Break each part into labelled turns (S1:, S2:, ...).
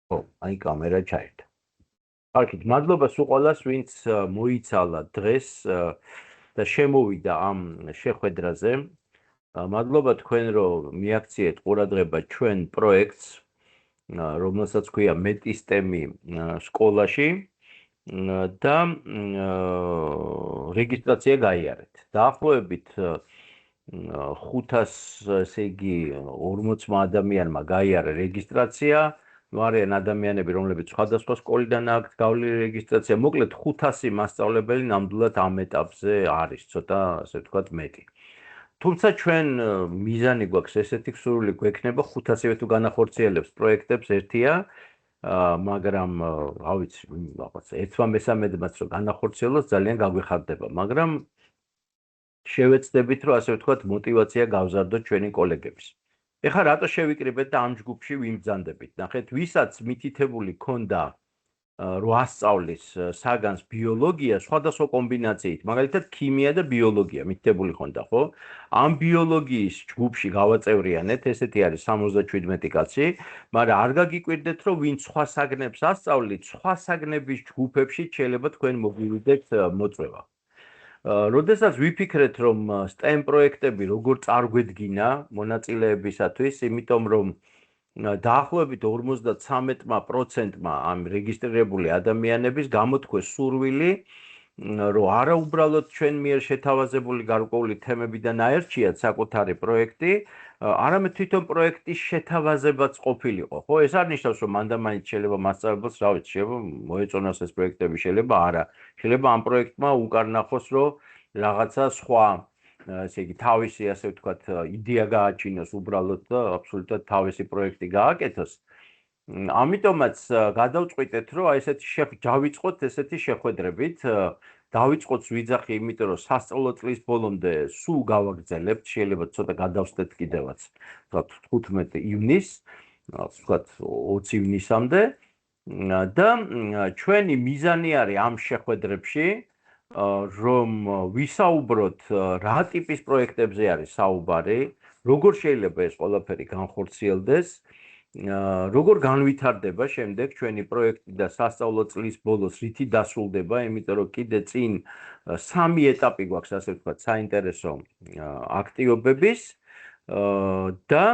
S1: ხო, აი კამერა ჩაერთა. კარგით, მადლობა სულ ყველას, ვინც მოიცალა დღეს და შემოვიდა ამ შეხვედრაზე. მადლობა თქვენ, რომ მიაქციეთ ყურადღება ჩვენ პროექტს, რომელსაც ქვია მეტისტემი სკოლაში და რეგისტრაცია გაიარეთ. დაახლოებით 500, ესე იგი 40 ადამიანმა გაიარა რეგისტრაცია. არიან ადამიანები, რომლებიც სხვადასხვა სკოლიდან აქვთ გავლილი რეგისტრაცია. მოკლედ 500 მასწავლებელი ნამდვილად ამ ეტაპზე არის, ცოტა ასე ვთქვათ მეტი. თუმცა ჩვენ მიზანი გვაქვს ესეთი სურვილი გვექნება 500-ზე თუ განახორციელებს პროექტებს ერთია, მაგრამ რა ვიცი, რაღაც ერთმა-მესამედმაც რომ განახორციელოს ძალიან გაგვიხარდება, მაგრამ შევეცდებით, რომ ასე ვთქვათ, мотиваცია გავზარდოთ ჩვენი კოლეგების. ეხლა რატო შევიკრიბეთ და ამ ჯგუფში ვიმბრძანდებით? ნახეთ, ვისაც მითითებული ქონდა რომ ასწავლის საგანს ბიოლოგია სხვადასხვა კომბინაციით, მაგალითად ქიმია და ბიოლოგია მითითებული ხონდა, ხო? ამ ბიოლოგიის ჯგუფში გავაწევრიანეთ, ესეთი არის 77 კაცი, მაგრამ არ გაგიკვირდეთ, რომ ვინ სხვა საგნებს ასწავლით, სხვა საგნების ჯგუფებში შეიძლება თქვენ მოგვივიდეთ მოწვევა. როდესაც ვიფიქრეთ, რომ STEM პროექტები როგორ წარგვედგინა მონაწილეებისათვის, იმიტომ რომ დაახლოებით 53%-მა ამ რეგისტრირებული ადამიანების გამოთქვეს სურვილი, რომ არა უბრალოდ ჩვენ მიერ შეთავაზებული გარკვეული თემებიდან აერჩიათ საკუთარი პროექტი, არამედ თვითონ პროექტის შეთავაზებაც ყოფილიყო. ხო, ეს არ ნიშნავს, რომ მანდამაინც შეიძლება მასწავლებელს, რა ვიცი, შეიძლება მოეწონოს ეს პროექტები, შეიძლება არა. შეიძლება ამ პროექტმა უკარნახოს, რომ რაღაცა სხვა ესე იგი თავისი ასე ვთქვათ იდეა გააჩინოს უბრალოდ და აბსოლუტურად თავისი პროექტი გააკეთოს. ამიტომაც გადავწყვიტეთ, რომ აი ესეთი დავიწყოთ ესეთი შეხვედრებით. დავიწყოთ ვიძახი, იმიტომ რომ სასწავლო წლის ბოლომდე სულ გავაგრძელებთ, შეიძლება ცოტა გადავსდეთ კიდევაც, ვთქვათ 15 ივნისს, ვთქვათ 20 ივნისამდე და ჩვენი მიზანი არის ამ შეხვედრებში რომ ვისაუბროთ რა ტიპის პროექტებზე არის საუბარი, როგორ შეიძლება ეს ყველაფერი განხორციელდეს, როგორ განვითარდება შემდეგ ჩვენი პროექტი და სასწავლო წლის ბოლოს რითი დასრულდება, იმიტომ რომ კიდე წინ 3 ეტაპი გვაქვს, ასე ვთქვათ, საინტერესო აქტივობების და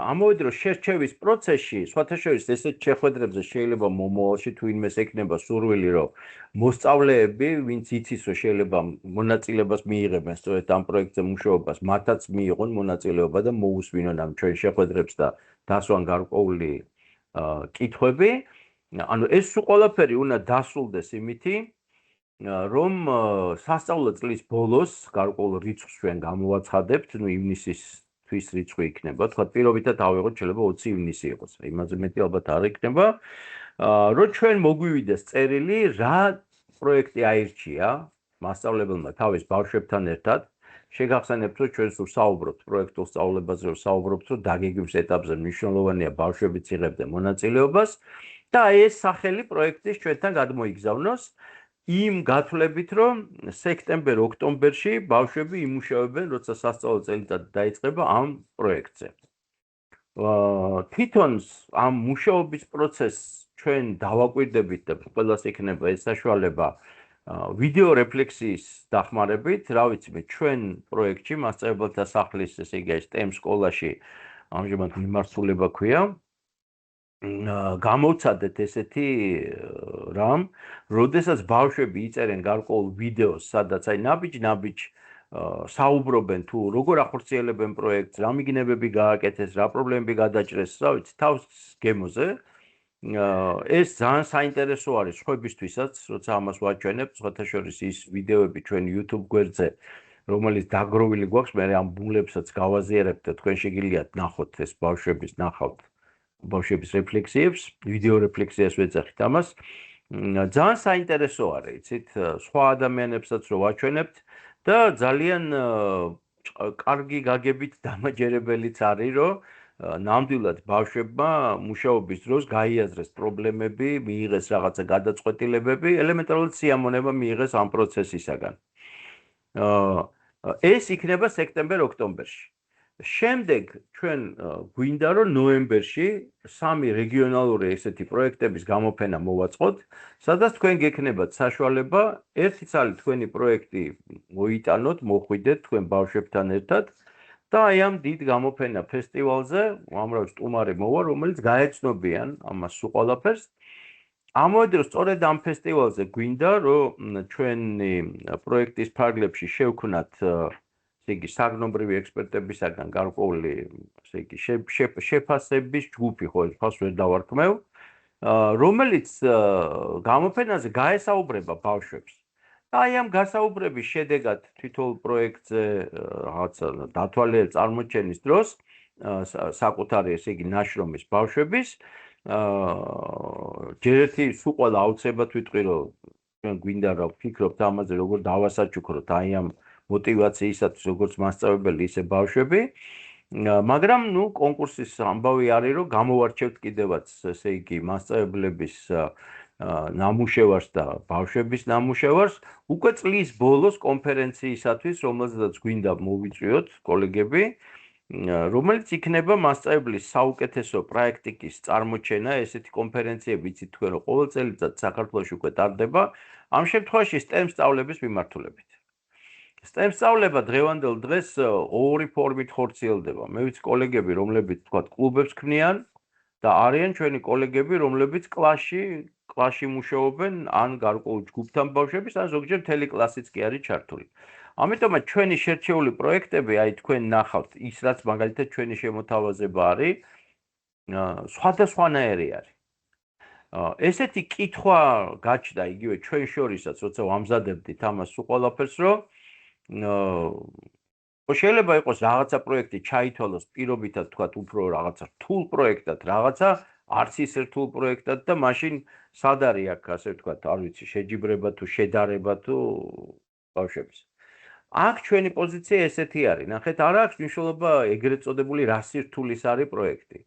S1: ამოვიდრე რომ შერჩევის პროცესში, სხვათა შორის ესეთ შეხვედრებზე შეიძლება მომავალში თუ ვინმეს ექნება სურვილი, რომ მოსწავლეები, ვინც იცის, რომ შეიძლება მონაწილეობას მიიღებენ სწორედ ამ პროექტზე მუშაობას, მათაც მიიღონ მონაწილეობა და მოусვინონ ამ ჩვენ შეხვედრებს და დასვან გარკვეული კითხვები. ანუ ეს სულ ყველაფერი უნდა დასრულდეს იმითი, რომ სასწავლო წლის ბოლოს გარკვეულ რიცხვს ჩვენ გამოვაცხადებთ, ნუ ივნისის თვის რიცხვი იქნება, თქვა პირობითად ავიღოთ, შეიძლება 20 ივნისი იყოს, იმაზე მეტი ალბათ არ იქნება. რომ ჩვენ მოგვივიდეს წერილი, რა პროექტი აირჩია მასწავლებელმა თავის ბავშვებთან ერთად. შეგახსენებთ, რომ ჩვენ სულ საუბრობთ პროექტულ სწავლებაზე, რომ საუბრობთ, რომ დაგეგმვის ეტაპზე მნიშვნელოვანია ბავშვებიც იღებდნენ მონაწილეობას და ეს სახელი პროექტის ჩვენთან გადმოიგზავნოს. იმ გათვლებით, რომ სექტემბერ-ოქტომბერში ბავშვები იმუშავებენ, როცა სასწავლო წელიწადი დაიწყება ამ პროექტზე. თვითონ ამ მუშაობის პროცესს ჩვენ დავაკვირდებით და ყველას იქნება ეს საშუალება ვიდეო რეფლექსიის დახმარებით, რა ვიცი მე, ჩვენ პროექტში მასწავლებელთა სახლის, ესე იგი STEM სკოლაში ამჟამად მიმართულება ქვია. გამოვცადეთ ესეთი რამ, როდესაც ბავშვები იწერენ გარკვეულ ვიდეოს, სადაც აი ნაბიჯ-ნაბიჯ საუბრობენ თუ როგორ ახორციელებენ პროექტს, რა მიგნებები გააკეთეს, რა პრობლემები გადაჭრეს, რა ვიცი, თავს გემოზე. ეს ძალიან საინტერესო არის სხვებისთვისაც, როცა ამას ვაჩვენებ, სხვათა შორის ის ვიდეოები ჩვენ YouTube გვერდზე, რომელიც დაგროვილი გვაქვს, მე ამ ბულებსაც გავაზიარებთ და თქვენ შეგიძლიათ ნახოთ ეს ბავშვების ნახავთ. ბავშვების რეფლექსიებს, ვიდეო რეფლექსიას ვეძახით ამას. ძალიან საინტერესო არის, იცით, სხვა ადამიანებსაც რო ვაჩვენებთ და ძალიან კარგი გაგებით დამაჯერებელიც არის, რომ ნამდვილად ბავშვებმა მუშაობის დროს გაიაზრეს პრობლემები, მიიღეს რაღაცა გადაწყვეტილებები, ელემენტარულად სიამონება მიიღეს ამ პროცესისაგან. ეს იქნება სექტემბერ-ოქტომბერში. შემდეგ ჩვენ გვინდა რომ ნოემბერში სამი რეგიონალური ესეთი პროექტების გამოფენა მოვაწყოთ, სადაც თქვენ გექნებათ საშუალება ერთი წალი თქვენი პროექტი მოიტანოთ, მოხვიდეთ თქვენ ბავშვებთან ერთად და აი ამ დიდ გამოფენა ფესტივალზე უამრავი სტუმარი მოვა, რომელიც გაეცნობიან ამას სულ ყველაფერს. ამავე დროს სწორედ ამ ფესტივალზე გვინდა რომ ჩვენი პროექტის ფარგლებში შევქმნათ იგი საგნობრივი ექსპერტებისაგან გარკვეული იგი შეფასების ჯგუფი ხო ეს ხალხს ვერ დავარქმევ რომელიც გამოფენაზე გაესაუბრება ბავშვებს და აი ამ გასაუბრების შედეგად თვითონ პროექტზე რაღაცა დათვალიერებელ წარმოჩენის დროს საკუთარი ესე იგი ნაშრომის ბავშვების ჯერ ერთი სულ ყველა აუცილებლად ვიტყვი რომ ჩვენ გვინდა რომ ვფიქრობთ ამაზე როგორ დავასაჩუქროთ აი ამ მოტივაციისათვის როგორც მასწავლებელი ისე ბავშვები მაგრამ ნუ კონკურსის ამბავი არის რომ გამოვარჩევთ კიდევაც ესე იგი მასწავლებლების ნამუშევარს და ბავშვების ნამუშევარს უკვე წლის ბოლოს კონფერენციისათვის რომელზედაც გვინდა მოვიწვიოთ კოლეგები რომელიც იქნება მასწავლებლის საუკეთესო პრაქტიკის წარმოჩენა ესეთი კონფერენციები იცით თქვენ რომ ყოველ წელიწად საქართველოში უკვე ტარდება ამ შემთხვევაში STEM სწავლების მიმართულებით STEM სწავლება დღევანდელ დღეს ორი ფორმით ხორციელდება. მე ვიცი კოლეგები, რომლებიც თქვა კლუბებს ქმნიან და არიან ჩვენი კოლეგები, რომლებიც კლასში მუშაობენ, ან გარკვეულ ჯგუფთან ბავშვების, ან ზოგჯერ მთელი კლასიც კი არის ჩართული. ამიტომაც ჩვენი შერჩეული პროექტები, აი თქვენ ნახავთ, ის რაც მაგალითად ჩვენი შემოთავაზება არის, სხვადასხვანაირი არის. ესეთი კითხვა გაჩნდა იგივე ჩვენ შორისაც, როცა ვამზადებდით ამას სულ ყველაფერს, რომ შეიძლება იყოს რაღაცა პროექტი ჩაითვალოს პირობითად თქვათ უფრო რაღაცა რთულ პროექტად, რაღაცა არც ის რთულ პროექტად და მაშინ სად არის აქ ასე ვთქვათ, არ ვიცი, შეჯიბრება თუ შედარება თუ ბავშვების. აქ ჩვენი პოზიცია ესეთი არის. ნახეთ, არ აქვს მნიშვნელობა ეგრეთ წოდებული რა სირთულის არის პროექტი.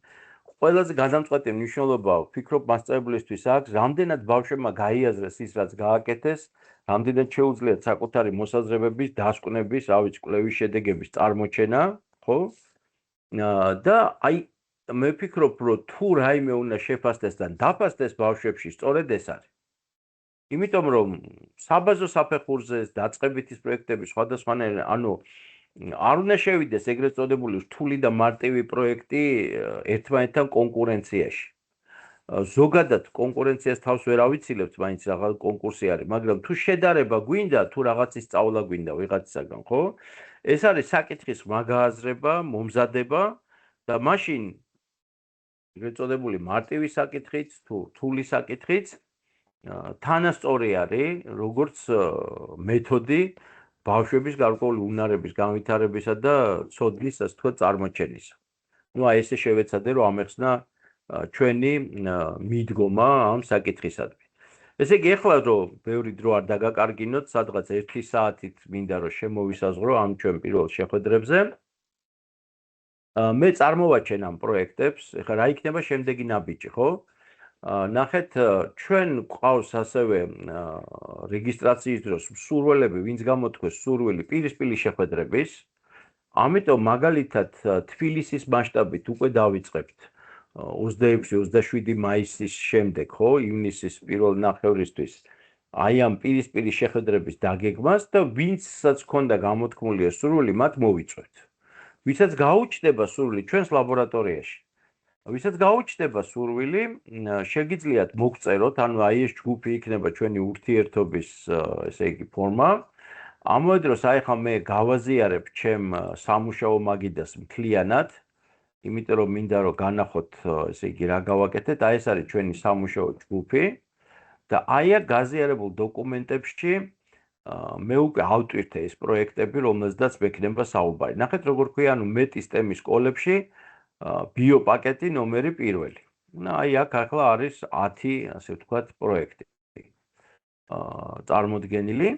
S1: ყველაზე გადამწყვეტი მნიშვნელობა ვფიქრობ მასწავლებლისთვის აქვს, რამდენად ბავშვებმა გაიაზრეს ის, რაც გააკეთეს, რამდენად შეუძლიათ საკუთარი მოსაზრებების, დასკვნების, რა ვიცი, კვლევის შედეგების წარმოჩენა, ხო? და აი მე ვფიქრობ, რომ თუ რაიმე უნდა შეფასდეს და დაფასდეს ბავშვებში, სწორედ ეს არის. იმიტომ რომ საბაზო საფეხურზე დაწყებითი პროექტები სხვადასხვანაირი, ანუ არ უნდა შევიდეს ეგრეთ წოდებული რთული და მარტივი პროექტი ერთმანეთთან კონკურენციაში. ზოგადად კონკურენციას თავს ვერ ავიცილებთ, მაინც რაღაც კონკურსი არის, მაგრამ თუ შედარება გვინდა, თუ რაღაცის სწავლა გვინდა ვიღაცისაგან, ხო? ეს არის საკითხის მაგააზრება, მომზადება და მაშინ ეგრეთ წოდებული მარტივი საკითხიც თუ რთული საკითხიც თანასწორი არის, როგორც მეთოდი ბავშვების გარკვეული უნარების განვითარებისა და ცოდნის, ასე ვთქვათ, წარმოჩენისა. ნუ აი ესე შევეცადე, რომ ამეხსნა ჩვენი მიდგომა ამ საკითხისადმი. ესე იგი, ეხლა რომ ბევრი დრო არ დაგაკარგინოთ, სადღაც 1 საათით მინდა რომ შემოვისაზღვრო ამ ჩვენ პირველ შეხვედრებზე. მე წარმოვაჩენ ამ პროექტებს, ეხლა რა იქნება შემდეგი ნაბიჯი, ხო? ნახეთ, ჩვენ გვყავს ასევე რეგისტრაციის დროს მსურველები, ვინც გამოთქვეს სურვილი პირისპირი შეხვედრების. ამიტომ მაგალითად თბილისის მასშტაბით უკვე დავიწყებთ 26-27 მაისის შემდეგ, ხო, ივნისის პირველ ნახევრისთვის. აი ამ პირისპირი შეხვედრების დაგეგმას და ვინცაც ქონდა გამოთქმული სურვილი, მათ მოვიწვევთ. ვისაც გაუჩნდება სურვილი ჩვენს ლაბორატორიაში. ვისაც გაუჩნდება სურვილი, შეგიძლიათ მოგწეროთ, ანუ აი ეს ჯგუფი იქნება ჩვენი ურთიერთობის, ესე იგი, ფორმა. ამავე დროს აი ხა მე გავაზიარებ ჩემ სამუშაო მაგიდას მთლიანად, იმიტომ რომ მინდა რომ განახოთ, ესე იგი, რა გავაკეთეთ, აი ეს არის ჩვენი სამუშაო ჯგუფი და აი აქ გაზიარებულ დოკუმენტებში მე უკვე ავტვირთე ეს პროექტები, რომელზედაც მექნება საუბარი. ნახეთ, როგორ ქვია, ანუ მეტი STEM-ის სკოლებში ბიოპაკეტი ნომერი 1. აი აქ ახლა არის 10, ასე ვთქვათ, პროექტი. წარმოდგენილი.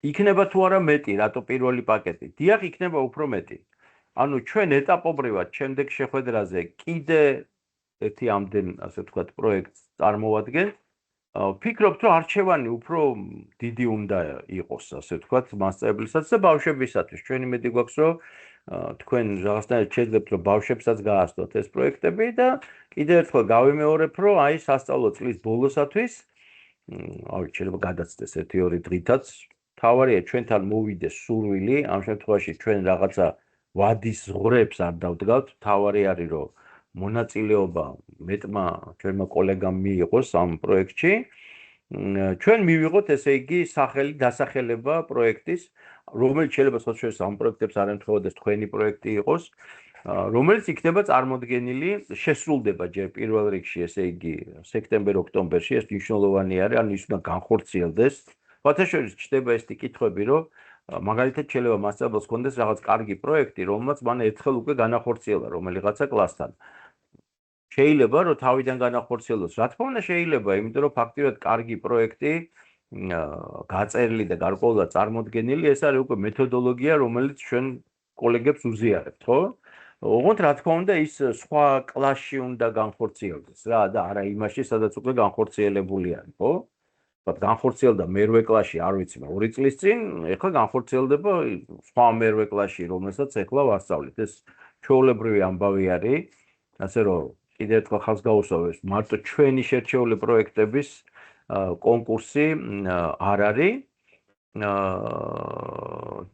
S1: იქნება თუ არა მეტი, რატო პირველი პაკეტი? დიახ, იქნება უფრო მეტი. ანუ ჩვენ ეტაპობრივად შემდეგ შეხვედრაზე კიდე ერთი ამდენ, ასე ვთქვათ, პროექტს წარმოვადგენთ ვფიქრობთ, რომ არჩევანი უფრო დიდი უნდა იყოს, ასე ვთქვათ, მასწავლებლისათვის და ბავშვებისათვის. ჩვენი მედი გვაქვს, რომ თქვენ რაღაცნაირად შეძლებთ, რომ ბავშვებსაც გააცნოთ ეს პროექტები და კიდევ ერთხელ გავიმეორებ, რომ აი სასწავლო წლის ბოლოსათვის, შეიძლება გადაცდეს 1-2 დღითაც. თავარია ჩვენთან მოვიდეს სურვილი, ამ შემთხვევაში ჩვენ რაღაცა ვადის ზღვრებს არ დავდგავთ. თავარი არის, რომ მონაწილეობა მეტმა ჩვენმა კოლეგამ მიიღოს ამ პროექტში. ჩვენ მივიღოთ, ესე იგი, დასახელება პროექტის, რომელიც შეიძლება სოციალურ ამ პროექტებს არ ემთხვეოდეს თქვენი პროექტი იყოს, რომელიც იქნება წარმოდგენილი, შესრულდება ჯერ პირველ რიგში, ესე იგი, სექტემბერ-ოქტომბერში, ეს მნიშვნელოვანი არის, ანუ ის უნდა განხორციელდეს. ფათაშორის ჩდება ესეთი კითხვები, რომ მაგალითად შეიძლება მასწავლებელს ჰქონდეს რაღაც კარგი პროექტი, რომელმაც მან ერთხელ უკვე განახორციელა რომელიღაცა კლასთან. შეიძლება რომ თავიდან განახორციელოს. რა თქმა უნდა შეიძლება, იმიტომ რომ ფაქტიურად კარგი პროექტი გაწერილი და გარკვეულად წარმოდგენილი, ეს არის უკვე მეთოდოლოგია, რომელიც ჩვენ კოლეგებს უზიარებთ, ხო? ოღონდ რა თქმა უნდა ის სხვა კლასში უნდა განხორციელდეს რა და არა იმაში, სადაც უკვე განხორციელებული არის, ხო? განხორციელდა მერვე კლასში, არ ვიცი, 2 წლის წინ, ეხლა განხორციელდება სხვა მერვე კლასში, რომელსაც ეხლა ვასწავლეთ. ეს ჩვეულებრივი ამბავი არის, ასე რომ კიდევ ერთხელ ხალხს გაუსვავეს, მარტო ჩვენი შერჩეული პროექტების კონკურსი არ არის.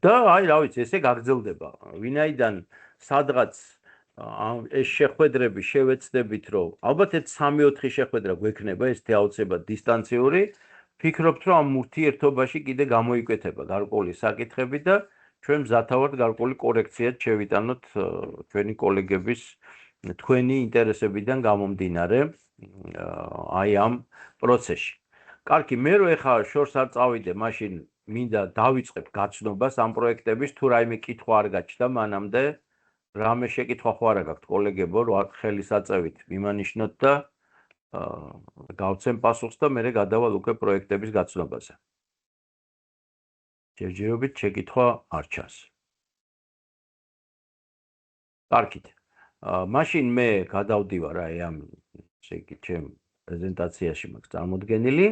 S1: და აი რა ვიცი, ესე გაგრძელდება. ვინაიდან სადღაც ეს შეხვედრები შევეცდებით, რომ ალბათ ეს 3-4 შეხვედრა გვექნება, ეს აუცილებლად დისტანციური. ვფიქრობთ, რომ ამ ურთიერთობაში კიდე გამოიკვეთება გარკვეული საკითხები და ჩვენ მზათავართ გარკვეული კორექციაც შევიტანოთ ჩვენი კოლეგების თქვენი ინტერესებიდან გამომდინარე აი ამ პროცესში. კარგი, მე რო ეხა შორს არ წავიდე, მაშინ მინდა დავიწყებ გაცნობას ამ პროექტების, თუ რაიმე კითხვა არ გაჩნდა მანამდე, რამე შეკითხვა ხო არა გაქვთ კოლეგებო, რო ხელისაწევით მიმანიშნოთ და გავცემ პასუხს და მე გადავალ უკვე პროექტების გაცნობაზე. ჯერჯერობით შეკითხვა არ ჩანს. კარგით. მაშინ მე გადავდივარ აი ამ ესე იგი ჩემ პრეზენტაციაში მაქვს წარმოდგენილი.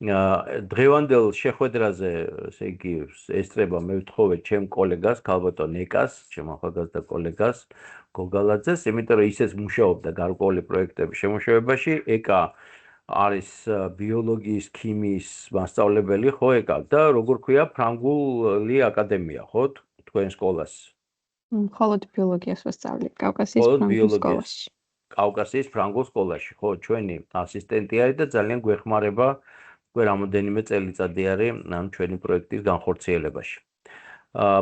S1: დღევანდელ შეხვედრაზე, ესე იგი, ესწრება მე ვთხოვე ჩემ კოლეგას, ქალბატონ ეკას, ჩემ ახალგაზრდა კოლეგას, გოგალაძეს, იმიტომ რომ ისეც მუშაობდა გარკვეული პროექტების შემუშავებაში. ეკა არის ბიოლოგიის, ქიმიის მასწავლებელი, ხო ეკა? და როგორ ქვია, ფრანგული აკადემია, ხო, თქვენ სკოლას?
S2: მხოლოდ ბიოლოგიას ვასწავლებ კავკასიის ფრანგულ სკოლაში.
S1: კავკასიის ფრანგულ სკოლაში, ხო, ჩვენი ასისტენტი არის და ძალიან გვეხმარება, უკვე რამოდენიმე წელიწადი არის ამ ჩვენი პროექტის განხორციელებაში.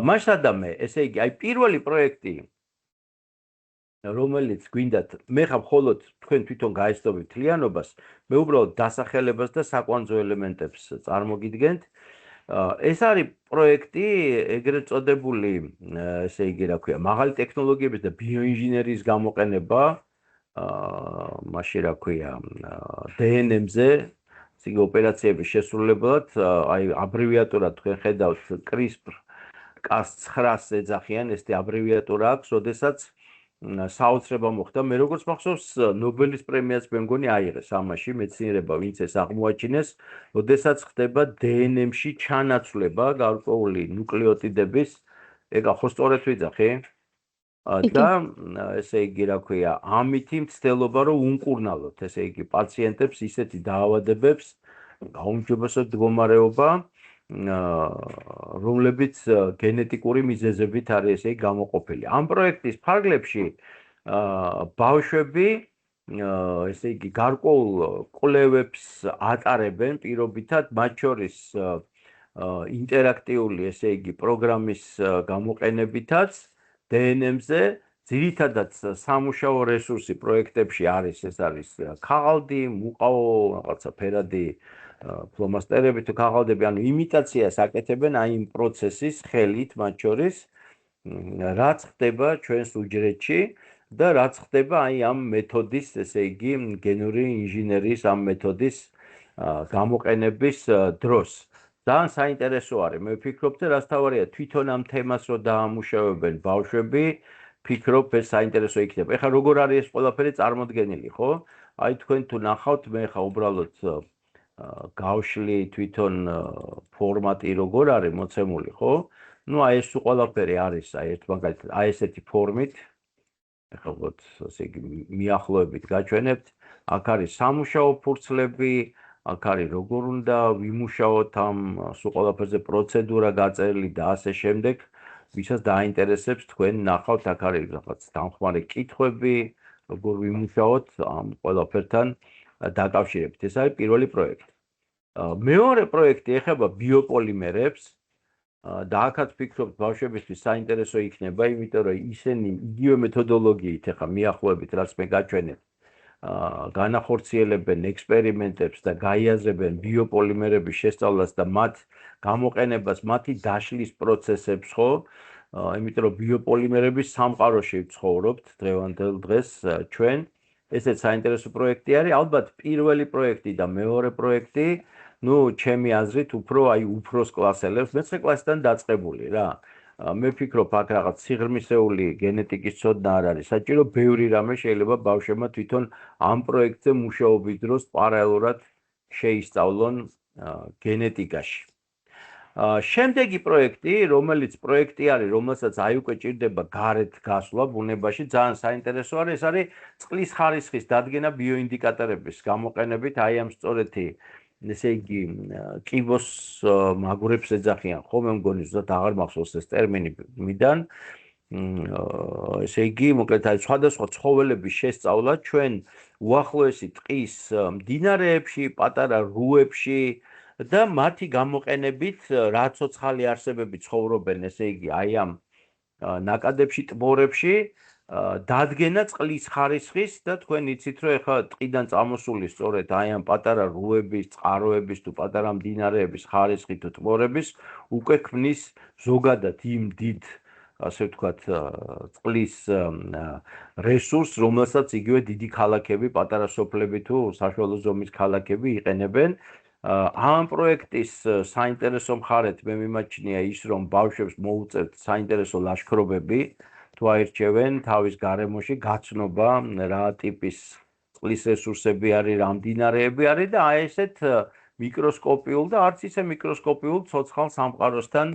S1: მასადამე, ესე იგი, აი პირველი პროექტი, რომელიც გვინდათ, მე ხარ მხოლოდ თქვენ თვითონ გაეცნობთ მთლიანობას, მე უბრალოდ დასახელებას და საკვანძო ელემენტებს წარმოგიდგენთ. ეს არის პროექტი, ეგრეთ წოდებული, ესე იგი, რა ქვია, მაღალი ტექნოლოგიების და ბიოინჟინერიის გამოყენება, მაშინ რა ქვია, DNM-ზე, ისე ოპერაციების შესრულებლად, აი აბრევიატურა თქვენ ხედავთ CRISPR-Cas9-ს ეძახიან, ესეთი აბრევიატურა აქვს, როდესაც საოცრება მოხდა. მე როგორც მახსოვს, ნობელის პრემიაც მე მგონი აიღეს ამაში, მეცნიერება ვინც ეს აღმოაჩინეს, როდესაც ხდება DNM-ში ჩანაცვლება გარკვეული ნუკლეოტიდების, ეკა ხო სწორედ ვიძახი? და ესე იგი, რა ქვია, ამითი მცდელობა რომ უმკურნალოთ, ესე იგი, პაციენტებს ისეთი დაავადებებს, გაუმჯობესო მდგომარეობა, რომლებიც გენეტიკური მიზეზებით არის ესე იგი გამოყოფილი. ამ პროექტის ფარგლებში ბავშვები ესე იგი გარკვეულ კვლევებს ატარებენ პირობითად, მათ შორის ინტერაქტიული ესე იგი პროგრამის გამოყენებითაც DNM-ზე, ძირითადად სამუშაო რესურსი პროექტებში არის, ეს არის ქაღალდი, მუყაო, რაღაცა ფერადი ფლომასტერები თუ ქაღალდები, ანუ იმიტაციას აკეთებენ აი იმ პროცესის ხელით მათ შორის, რაც ხდება ჩვენს უჯრედში და რაც ხდება აი ამ მეთოდის, ესე იგი, გენური ინჟინერიის ამ მეთოდის გამოყენების დროს. ძალიან საინტერესო არის. მე ვფიქრობ, რაც თავარია თვითონ ამ თემას რო დაამუშავებენ ბავშვები, ვფიქრობ, ეს საინტერესო იქნება. ეხლა როგორ არის ეს ყველაფერი წარმოდგენილი, ხო? აი თქვენ თუ ნახავთ, მე ხა უბრალოდ გავშლი თვითონ ფორმატი როგორ არის მოცემული, ხო? ნუ აი ეს ყველაფერი არის აი ერთ მაგალითად აი ესეთი ფორმით. ეხლა ვთქვათ, ასე იგი მიახლოებით გაჩვენებთ. აქ არის სამუშაო ფურცლები, აქ არის როგორ უნდა ვიმუშაოთ ამ სულ ყველაფერზე პროცედურა გაწერილი და ასე შემდეგ. ვისაც დაინტერესებს თქვენ ნახავთ, აქ არის რაღაც დამხმარე კითხვები, როგორ ვიმუშაოთ ამ ყველაფერთან დაკავშირებით. ეს არის პირველი პროექტი. მეორე პროექტი ეხება ბიოპოლიმერებს და აქაც ვფიქრობ ბავშვებისთვის საინტერესო იქნება, იმიტომ რომ ისინი იგივე მეთოდოლოგიით ეხა მიახლოებით, რაც მე გაჩვენეთ, განახორციელებენ ექსპერიმენტებს და გაიაზრებენ ბიოპოლიმერების შესწავლას და მათ გამოყენებას, მათი დაშლის პროცესებს, ხო? იმიტომ რომ ბიოპოლიმერების სამყაროში ვცხოვრობთ დღევანდელ დღეს ჩვენ. ესეც საინტერესო პროექტი არის. ალბათ პირველი პროექტი და მეორე პროექტი, ნუ ჩემი აზრით უფრო აი უფროს კლასელებს, მეცხრე კლასიდან დაწყებული რა. მე ვფიქრობ აქ რაღაც სიღრმისეული გენეტიკის ცოდნა არ არის საჭირო, ბევრი რამე შეიძლება ბავშვებმა თვითონ ამ პროექტზე მუშაობის დროს პარალელურად შეისწავლონ გენეტიკაში. შემდეგი პროექტი, რომელიც პროექტი არის, რომელსაც აი უკვე ჭირდება გარეთ გასვლა ბუნებაში, ძალიან საინტერესო არის, ეს არის წყლის ხარისხის დადგენა ბიოინდიკატორების გამოყენებით, აი ამ სწორეთი, ესე იგი, კიბოს მაგურებს ეძახიან, ხო, მე მგონი ზუსტად აღარ მახსოვს ეს ტერმინი მიდან. ესე იგი, მოკლედ აი სხვადასხვა ცხოველების შესწავლა ჩვენ უახლოესი ტყის მდინარეებში, პატარა რუებში და მათი გამოყენებით რა ცოცხალი არსებები ცხოვრობენ, ესე იგი, აი ამ ნაკადებში, ტბორებში, დადგენა წყლის ხარისხის და თქვენ იცით, რომ ეხლა ტყიდან წამოსული სწორედ აი ამ პატარა რუების, წყაროების თუ პატარა მდინარეების ხარისხი თუ ტბორების უკვე ქმნის ზოგადად იმ დიდ, ასე ვთქვათ, წყლის რესურსს, რომელსაც იგივე დიდი ქალაქები, პატარა სოფლები თუ საშუალო ზომის ქალაქები იყენებენ. ამ პროექტის საინტერესო მხარეთ მე მიმაჩნია ის, რომ ბავშვებს მოუწევთ საინტერესო ლაშქრობები, თუ აირჩევენ თავის გარემოში გაცნობა, რა ტიპის წყლის რესურსები არის, რა მდინარეები არის და აი ესეთ მიკროსკოპიულ და არც ისე მიკროსკოპიულ ცოცხალ სამყაროსთან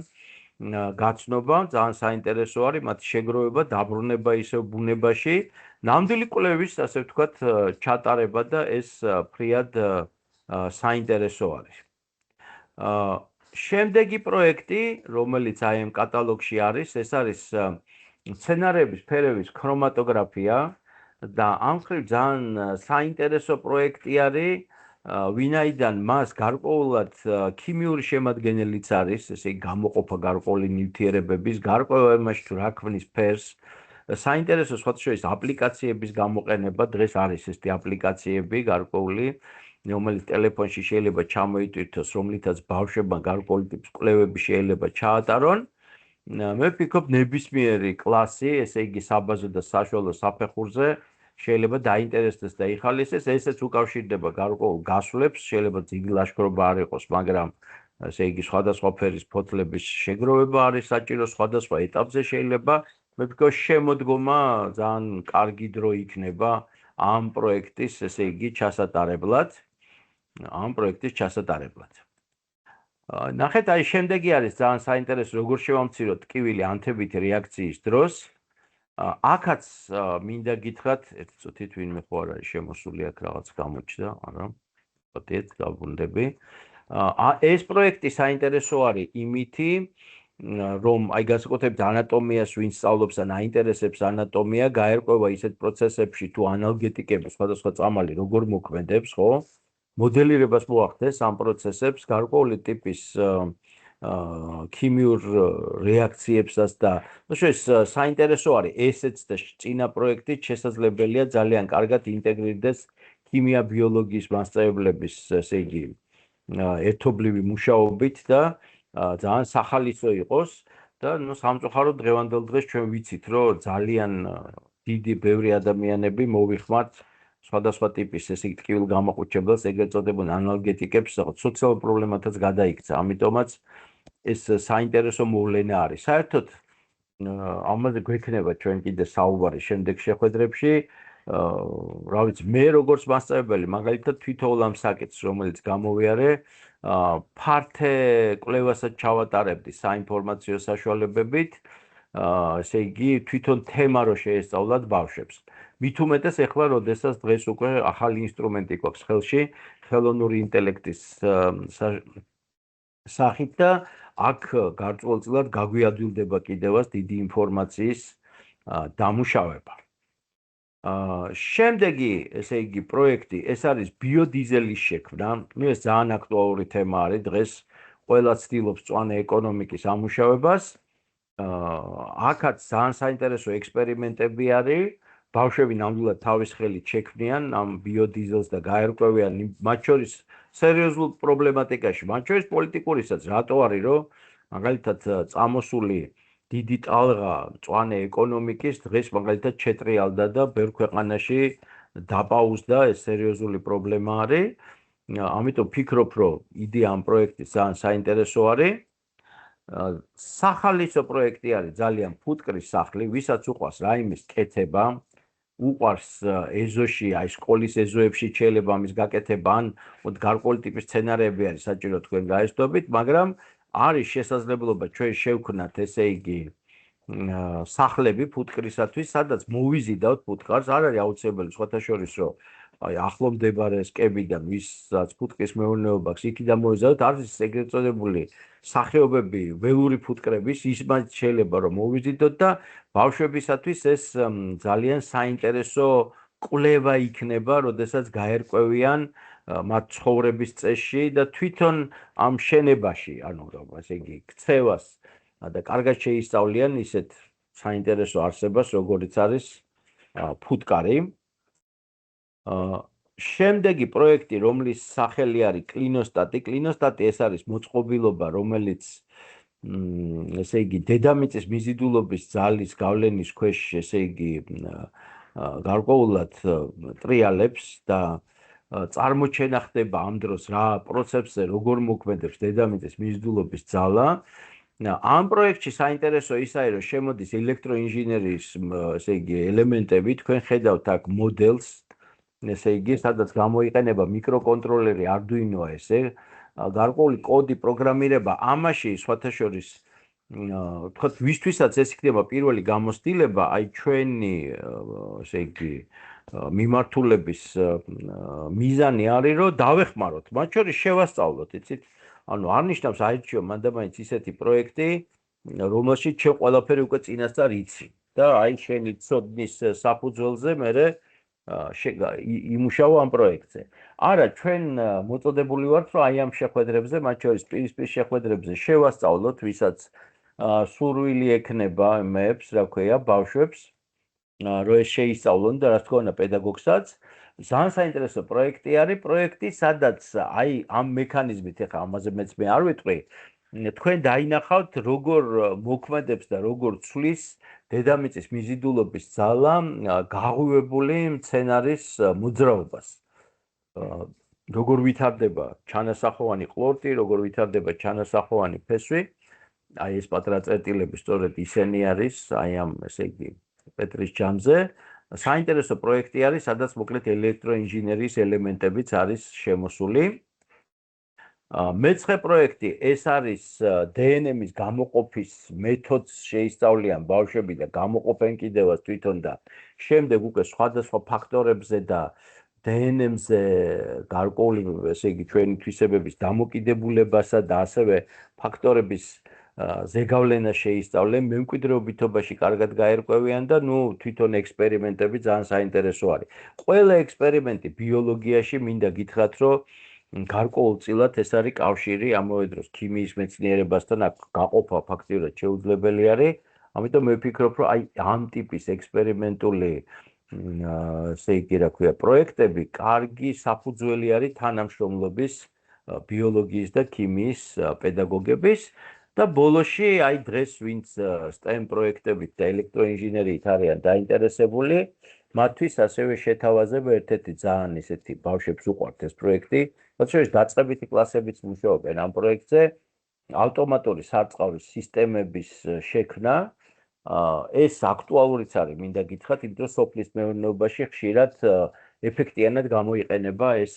S1: გაცნობა, ძალიან საინტერესო არის, მათი შეგროვება, დაბრუნება ისევ ბუნებაში, ნამდვილი კვლევის, ასე ვთქვათ, ჩატარება და ეს ფრიად საინტერესო არის. შემდეგი პროექტი, რომელიც აი ამ კატალოგში არის, ეს არის მცენარეების ფერების ქრომატოგრაფია და ამ მხრივ ძალიან საინტერესო პროექტი არის, ვინაიდან მას გარკვეულად ქიმიური შემადგენელიც არის, ესე იგი გამოყოფა გარკვეული ნივთიერებების, გარკვეულ იმაში თუ რა ქმნის ფერს. საინტერესო სხვათა შორის აპლიკაციების გამოყენება, დღეს არის ესეთი აპლიკაციები გარკვეული, რომელიც ტელეფონში შეიძლება ჩამოიტვირთოს, რომლითაც ბავშვებმა გარკვეული ტიპის კვლევები შეიძლება ჩაატარონ. მე ვფიქრობ, ნებისმიერი კლასი, ესე იგი საბაზო და საშუალო საფეხურზე შეიძლება დაინტერესდეს და იხალისეს, ესეც უკავშირდება გარკვეულ გასვლებს, შეიძლება დიდი ლაშქრობა არ იყოს, მაგრამ ესე იგი სხვადასხვა ფერის ფოთლების შეგროვება არის საჭირო, სხვადასხვა ეტაპზე შეიძლება. მე ვფიქრობ, შემოდგომა ძალიან კარგი დრო იქნება ამ პროექტის, ესე იგი, ჩასატარებლად. ნახეთ, აი შემდეგი არის ძალიან საინტერესო, როგორ შევამციროთ ტკივილი ანთებითი რეაქციის დროს. აქაც მინდა გითხრათ, ერთი წუთით ვინმე ხო არ არის შემოსული აქ რაღაც გამოჩნდა, არა, წუთით გავბრუნდები. ეს პროექტი საინტერესო არის იმითი, რომ აი განსაკუთრებით ანატომიას ვინც სწავლობს ან აინტერესებს ანატომია, გაერკვევა ისეთ პროცესებში თუ ანალგეტიკები, სხვადასხვა წამალი როგორ მოქმედებს, ხო? მოდელირებას მოახდენს ამ პროცესებს, გარკვეული ტიპის ქიმიურ რეაქციებსაც და საინტერესო არის ესეც და წინა პროექტით შესაძლებელია ძალიან კარგად ინტეგრირდეს ქიმია ბიოლოგიის მასწავლებლების, ესე იგი, ერთობლივი მუშაობით და ძალიან სახალისო იყოს და ნუ სამწუხაროდ დღევანდელ დღეს ჩვენ ვიცით, რომ ძალიან დიდი ბევრი ადამიანები მოვიხმართ სხვადასხვა ტიპის ესე იგი ტკივილ გამოყუჩებელს, ეგრეთ წოდებულ ანალგეტიკებს, სოციალურ პრობლემათაც გადაიქცა. ამიტომაც ეს საინტერესო მოვლენა არის. საერთოდ ამაზე გვექნება ჩვენ კიდე საუბარი შემდეგ შეხვედრებში. რა ვიცი, მე როგორც მასწავლებელი, მაგალითად თვითონ ამ საკითხს, რომელიც გამოვიარე, ფართე კვლევასაც ჩავატარებდი საინფორმაციო საშუალებებით, ესე იგი, თვითონ თემა რო შეესწავლათ ბავშვებს. მით უმეტეს ეხლა, როდესაც დღეს უკვე ახალი ინსტრუმენტი გვაქვს ხელში, ხელოვნური ინტელექტის სახით და აქ გარკვეულწილად გაგვიადვილდება კიდევაც დიდი ინფორმაციის დამუშავება. შემდეგი, ესე იგი, პროექტი, ეს არის ბიოდიზელის შექმნა. ეს ძალიან აქტუალური თემა არის დღეს. ყველა ცდილობს მწვანე ეკონომიკის ამუშავებას. აქაც ძალიან საინტერესო ექსპერიმენტები არის. ბავშვები ნამდვილად თავის ხელით შექმნიან ამ ბიოდიზელს და გაერკვევიან მათ შორის სერიოზულ პრობლემატიკაში, მათ შორის პოლიტიკურისაც, რატო არის, რომ მაგალითად წამოსული დიდი ტალღა მწვანე ეკონომიკის დღეს მაგალითად შეტრიალდა და ბევრ ქვეყანაში დაპაუზდა, ეს სერიოზული პრობლემა არის. ამიტომ ვფიქრობ, რომ იდეა ამ პროექტის ძალიან საინტერესო არის. სახალისო პროექტი არის ძალიან ფუტკრის სახლი, ვისაც უყვარს რაიმეს კეთება, უყვარს ეზოში, აი სკოლის ეზოებში შეიძლება ამის გაკეთება, ან გარკვეული ტიპის სცენარები არის საჭირო თქვენ გაესწრებით, მაგრამ არის შესაძლებლობა ჩვენ შევქნათ, ესე იგი, სახლები ფუტკრისათვის, სადაც მოვიზიდავთ ფუტკარს, არ არის აუცილებელი სხვათა შორის, რომ აი ახლო მდებარე სკებიდან ვისაც ფუტკრის მეურნეობა აქვს, იქიდან მოვიზიდავთ, არის ეგრეთ წოდებული სახეობები, ველური ფუტკრების, ის მათ შეიძლება რომ მოვიზიდოთ და ბავშვებისათვის ეს ძალიან საინტერესო კვლევა იქნება, როდესაც გაერკვევიან მათ ცხოვრების წესში და თვითონ ამ შენებაში, ანუ ესე იგი, ქცევას და კარგად შეისწავლიან ისეთ საინტერესო არსებას, როგორიც არის ფუტკარი. შემდეგი პროექტი, რომლის სახელი არის კლინოსტატი. კლინოსტატი ეს არის მოწყობილობა, რომელიც ესე იგი, დედამიწის მიზიდულობის ძალის გავლენის ქვეშ, ესე იგი, გარკვეულად ტრიალებს და წარმოჩენა ხდება ამ დროს რა პროცესზე როგორ მოქმედებს დედამიწის მიზიდულობის ძალა. ამ პროექტში საინტერესო ის არის, რომ შემოდის ელექტროინჟინერიის, ესე იგი, ელემენტები, თქვენ ხედავთ აქ მოდელს, ესე იგი, სადაც გამოიყენება მიკროკონტროლერი Arduino ესე, გარკვეული კოდი პროგრამირება ამაში, სხვათა შორის, თქვათ, ვისთვისაც ეს იქნება პირველი გამოცდილება, აი ჩვენი, ესე იგი, მიმართულების მიზანი არის, რომ დავეხმაროთ, მათ შორის შევასწავლოთ, იცით? ანუ არ ნიშნავს აირჩიო მანდამაინც ისეთი პროექტი, რომელშიც ჩვენ ყველაფერი უკვე წინასწარ იცი და აი შენი ცოდნის საფუძველზე მე იმუშავა ამ პროექტზე. არა, ჩვენ მოწოდებული ვართ, რომ აი ამ შეხვედრებზე, მათ შორის პირისპირ შეხვედრებზე შევასწავლოთ, ვისაც სურვილი ექნება მეებს, რა ქვია, ბავშვებს, რომ ეს შეისწავლონ და რა თქმა უნდა პედაგოგსაც. ძალიან საინტერესო პროექტი არის, პროექტი, სადაც აი ამ მექანიზმით, ეხლა ამაზე მეც მე არ ვიტყვი, თქვენ დაინახავთ, როგორ მოქმედებს და როგორ ცვლის დედამიწის მიზიდულობის ძალა გაღვივებული მცენარის მოძრაობას. როგორ ვითარდება ჩანასახოვანი ყლორტი, როგორ ვითარდება ჩანასახოვანი ფესვი, აი ეს პატარა წერტილები სწორედ ისენი არის, აი ამ ესე იგი პეტრის ჯამზე. საინტერესო პროექტი არის, სადაც მოკლედ ელექტროინჟინერიის ელემენტებიც არის შემოსული. მეცხრე პროექტი ეს არის DNM-ის გამოყოფის მეთოდს შეისწავლიან ბავშვები და გამოყოფენ კიდევაც თვითონ და შემდეგ უკვე სხვადასხვა ფაქტორებზე და DNM-ზე გარკვეული, ესე იგი, ჩვენი თვისებების დამოკიდებულებასა და ასევე ფაქტორების ზეგავლენას შეისწავლენ, მემკვიდრეობითობაში კარგად გაერკვევიან და თვითონ ექსპერიმენტები ძალიან საინტერესო არის. ყველა ექსპერიმენტი ბიოლოგიაში მინდა გითხრათ, რომ გარკვეულწილად ეს არის კავშირი ამავე დროს ქიმიის მეცნიერებასთან, აქ გაყოფა ფაქტიურად შეუძლებელი არის. ამიტომ მე ვფიქრობ, რომ აი ამ ტიპის ექსპერიმენტული ესე იგი, რა ქვია, პროექტები კარგი საფუძველი არის თანამშრომლობის ბიოლოგიის და ქიმიის პედაგოგების და ბოლოში აი დღეს ვინც STEM პროექტებით და ელექტროინჟინერიით არიან დაინტერესებული, მათთვის ასევე შეთავაზებ ერთ-ერთი ძალიან ისეთი ბავშვებს უყვართ ეს პროექტი, მათ შორის დაწყებითი კლასებიც მუშაობენ ამ პროექტზე, ავტომატური სარწყავის სისტემების შექმნა ეს აქტუალურიც არის, მინდა გითხრათ, იმიტომ რომ სოფლის მეურნეობაში ხშირად ეფექტიანად გამოიყენება ეს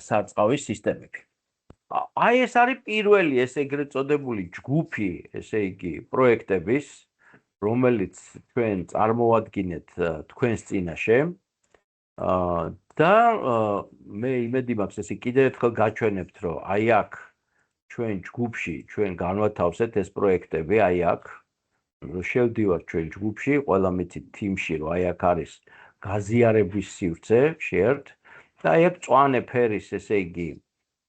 S1: სარწყავის სისტემები. აი ეს არის პირველი ეს ეგრეთ წოდებული ჯგუფი, ესე იგი, პროექტების, რომელიც თქვენ წარმოვადგინეთ თქვენს წინაშე. და მე იმედი მაქვს, ესე კიდევ ერთხელ გაჩვენებთ, რომ აი აქ ჩვენ ჯგუფში, ჩვენ განვათავსეთ ეს პროექტები, აი აქ რომ შევდივართ ჩვენ ჯგუფში, ყველა მიცით თიმში, რომ აი აქ არის გაზიარების სივრცე, შეერთ და აი აქ მწვანე ფერის, ესე იგი,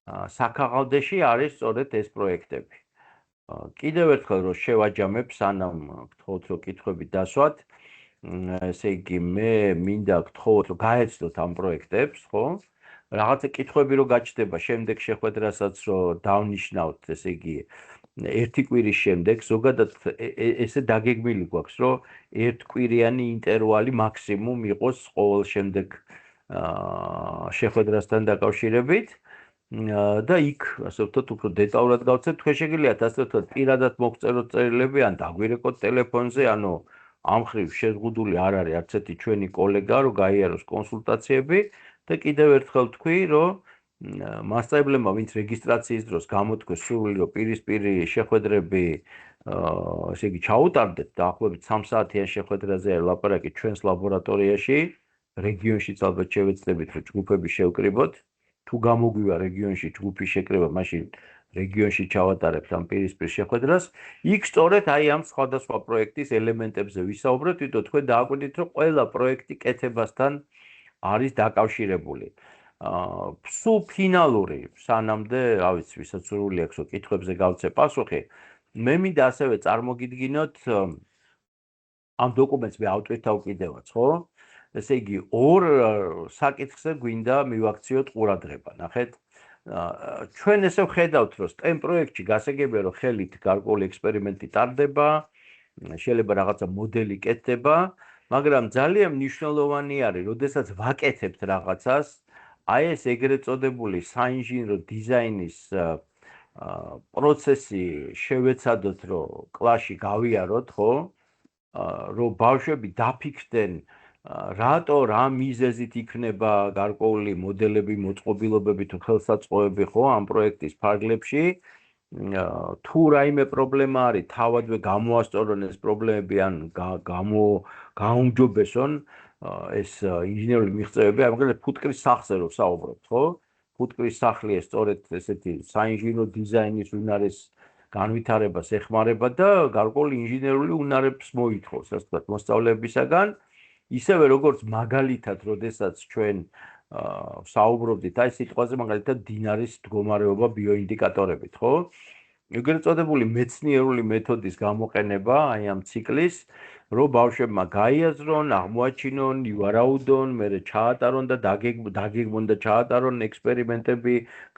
S1: საქაღალდეში არის სწორედ ეს პროექტები. კიდევ ერთხელ რომ შევაჯამებ, სანამ გთხოვთ რომ კითხვები დასვათ, ესე იგი, მე მინდა გთხოვოთ რომ გაეცდოთ ამ პროექტებს, ხო? რაღაცა კითხვები რომ გაჩნდება შემდეგ შეხვედრასაც რომ დავნიშნავთ, ესე იგი, ერთი კვირის შემდეგ, ზოგადად ესე დაგეგმილი გვაქვს, რომ ერთკვირიანი ინტერვალი მაქსიმუმ იყოს ყოველ შემდეგ შეხვედრასთან დაკავშირებით. და იქ, ასე ვთქვათ, უფრო დეტალურად გავცეთ, თქვენ შეგიძლიათ ასე ვთქვათ, პირადად მოგწეროთ წერილები, ან დაგვირეკოთ ტელეფონზე, ანუ ამ ხრივ შეზღუდული არ არის არც ერთი ჩვენი კოლეგა, რომ გაიაროს კონსულტაციები და კიდევ ერთხელ თქვი, რომ მასწავლებლებმა, ვინც რეგისტრაციის დროს გამოთქვეს სურვილი, რომ პირისპირი შეხვედრები, ესე იგი, ჩაუტარდეთ, დაახლოებით 3 საათიან შეხვედრაზე არის ლაპარაკი ჩვენს ლაბორატორიაში, რეგიონშიც ალბათ შევეცდებით, რომ ჯგუფები შევკრიბოთ. თუ გამოგვივა რეგიონში ჯგუფის შეკრება, მაშინ რეგიონში ჩავატარებთ ამ პირისპირ შეხვედრას. იქ სწორედ აი ამ სხვადასხვა პროექტის ელემენტებზე ვისაუბროთ, თვითონ თქვენ დააკვირდით, რომ ყველა პროექტი კეთებასთან არის დაკავშირებული. სულ ფინალური, სანამდე, რა ვიცი, ვისაც სურვილი აქვს, რომ კითხვებზე გავცე პასუხი, მე მინდა ასევე წარმოგიდგინოთ ამ დოკუმენტს მე ავტვირთავ კიდევაც, ხო? ესე იგი, ორ საკითხზე გვინდა მივაქციოთ ყურადღება. ნახეთ, ჩვენ ესე ვხედავთ, რომ STEM პროექტში გასაგებია, რომ ხელით გარკვეული ექსპერიმენტი ტარდება, შეიძლება რაღაცა მოდელი კეთდება, მაგრამ ძალიან მნიშვნელოვანი არის, როდესაც ვაკეთებთ რაღაცას, აი ეს ეგრეთ წოდებული საინჟინრო დიზაინის პროცესი შევეცადოთ, რომ კლასში გავიაროთ, ხო? რომ ბავშვები დაფიქრდნენ, რატო რა მიზეზით იქნება გარკვეული მოდელები, მოწყობილობები თუ ხელსაწყოები, ხო, ამ პროექტის ფარგლებში, თუ რაიმე პრობლემა არის, თავადვე გამოასწორონ ეს პრობლემები, ან გაუმჯობესონ ეს ინჟინერული მიღწევები, ამგვარად ფუტკრის სახლზე რომ საუბრობთ, ხო? ფუტკრის სახლი ეს სწორედ ესეთი საინჟინრო დიზაინის უნარის განვითარებას ეხმარება და გარკვეული ინჟინერული უნარებს მოითხოვს, ასე ვთქვათ, მოსწავლეებისაგან. ისევე როგორც მაგალითად, როდესაც ჩვენ საუბრობდით აი სიტყვაზე, მაგალითად დინარის მდგომარეობა ბიოინდიკატორებით, ხო? ეგრეთ წოდებული მეცნიერული მეთოდის გამოყენება აი ამ ციკლის, რომ ბავშვებმა გაიაზრონ, აღმოაჩინონ, ივარაუდონ, მერე ჩაატარონ და დაგეგმონ და ჩაატარონ ექსპერიმენტები,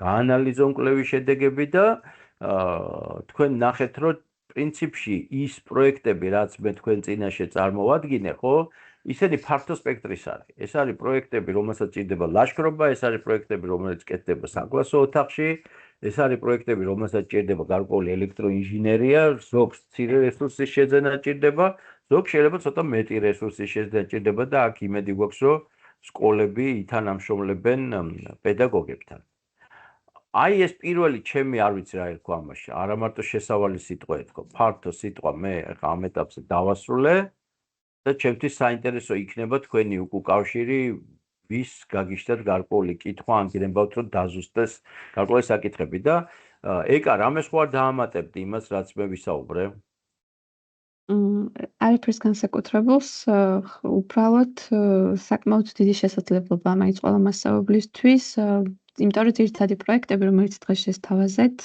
S1: გაანალიზონ კვლევის შედეგები და თქვენ ნახეთ, რომ პრინციპში ის პროექტები, რაც მე თქვენ წინაშე წარმოვადგინე, ხო? ისინი ფართო სპექტრის არის. ეს არის პროექტები, რომელსაც ჭირდება ლაშქრობა, ეს არის პროექტები, რომელიც კეთდება საკლასო ოთახში, ეს არის პროექტები, რომელსაც ჭირდება გარკვეული ელექტროინჟინერია, ზოგს მცირე რესურსის შეძენა ჭირდება, ზოგს შეიძლება ცოტა მეტი რესურსის შეძენა ჭირდება და აქ იმედი გვაქვს, რომ სკოლები ითანამშრომლებენ პედაგოგებთან. აი ეს პირველი ჩემი არ ვიცი რა ერქვა ამაში, არა მარტო შესავალი სიტყვა ეთქვა, ფართო სიტყვა მე ამ ეტაპზე დავასრულე. და ჩემთვის საინტერესო იქნება თქვენი უკავშირი, ვის გაგიშდათ გარკვეული კითხვა, ან გირებავთ, რომ დაზუსტდეს გარკვეული საკითხები და ეკა, რამე სხვა დაამატებდი იმას, რაც მე ვისაუბრე?
S2: არაფერს განსაკუთრებულს, უბრალოდ საკმაოდ დიდი შესაძლებლობა მაინც ყველა მასწავლებლისთვის, იმიტომ რომ ძირითადი პროექტები, რომელიც დღეს შესთავაზეთ,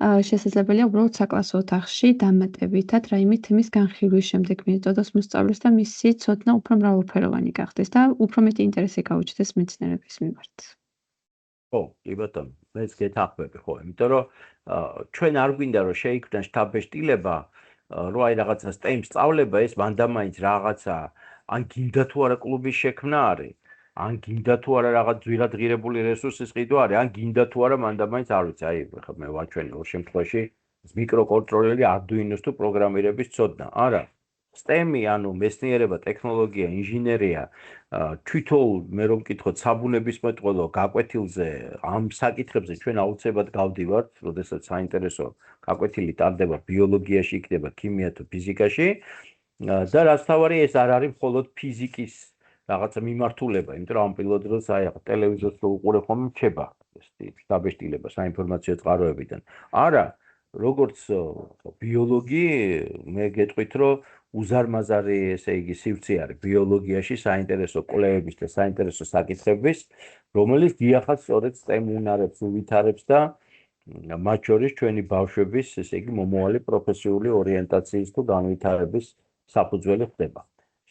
S2: შესაძლებელია უბრალოდ საკლასო ოთახში დამატებითად რაიმე თემის განხილვის შემდეგ მიეწოდოს მოსწავლეს და მისი ცოდნა უფრო მრავალფეროვანი გახდეს და უფრო მეტი ინტერესი გაუჩნდეს მეცნიერების მიმართ.
S1: ხო, კი ბატონო, მეც გეთანხმები, ხო, იმიტომ რომ ჩვენ არ გვინდა რომ შეიქმნას შთაბეჭდილება, რომ აი რაღაცა STEM სწავლება ეს მანდამაინც რაღაცა ან გინდა თუ არა კლუბის შექმნა არის, ან გინდა თუ არა რაღაც ძვირადღირებული რესურსის ყიდვა არის, ან გინდა თუ არა მანდამაინც არ ვიცი, აი ხა მე ვაჩვენე ორ შემთხვევაში მიკროკონტროლერი, Arduino-ს თუ პროგრამირების ცოდნა. არა. STEM-ი, ანუ მეცნიერება, ტექნოლოგია, ინჟინერია, თვითონ მე რომ მკითხოთ საბუნებისმეტყველო გაკვეთილზე, ამ საკითხებზე ჩვენ აუცილებლად გავდივართ, როდესაც საინტერესო გაკვეთილი ტარდება ბიოლოგიაში, იქნება ქიმია თუ ფიზიკაში. და რაც თავარი ეს არ არის მხოლოდ ფიზიკის რაღაცა მიმართულება, იმიტომ რომ ამ პირველ დროს აი ახლა ტელევიზორს რო უყურებ ხომ რჩება ეს დაბეჭდილება საინფორმაციო წყაროებიდან. არა, როგორც ბიოლოგი მე გეტყვით რომ უზარმაზარი ესე იგი სივრცე არის ბიოლოგიაში საინტერესო კვლევების და საინტერესო საკითხების, რომელიც დიახაც სწორედ STEM უნარებს უვითარებს და მათ შორის ჩვენი ბავშვების ესე იგი მომავალი პროფესიული ორიენტაციის თუ განვითარების საფუძველი ხდება.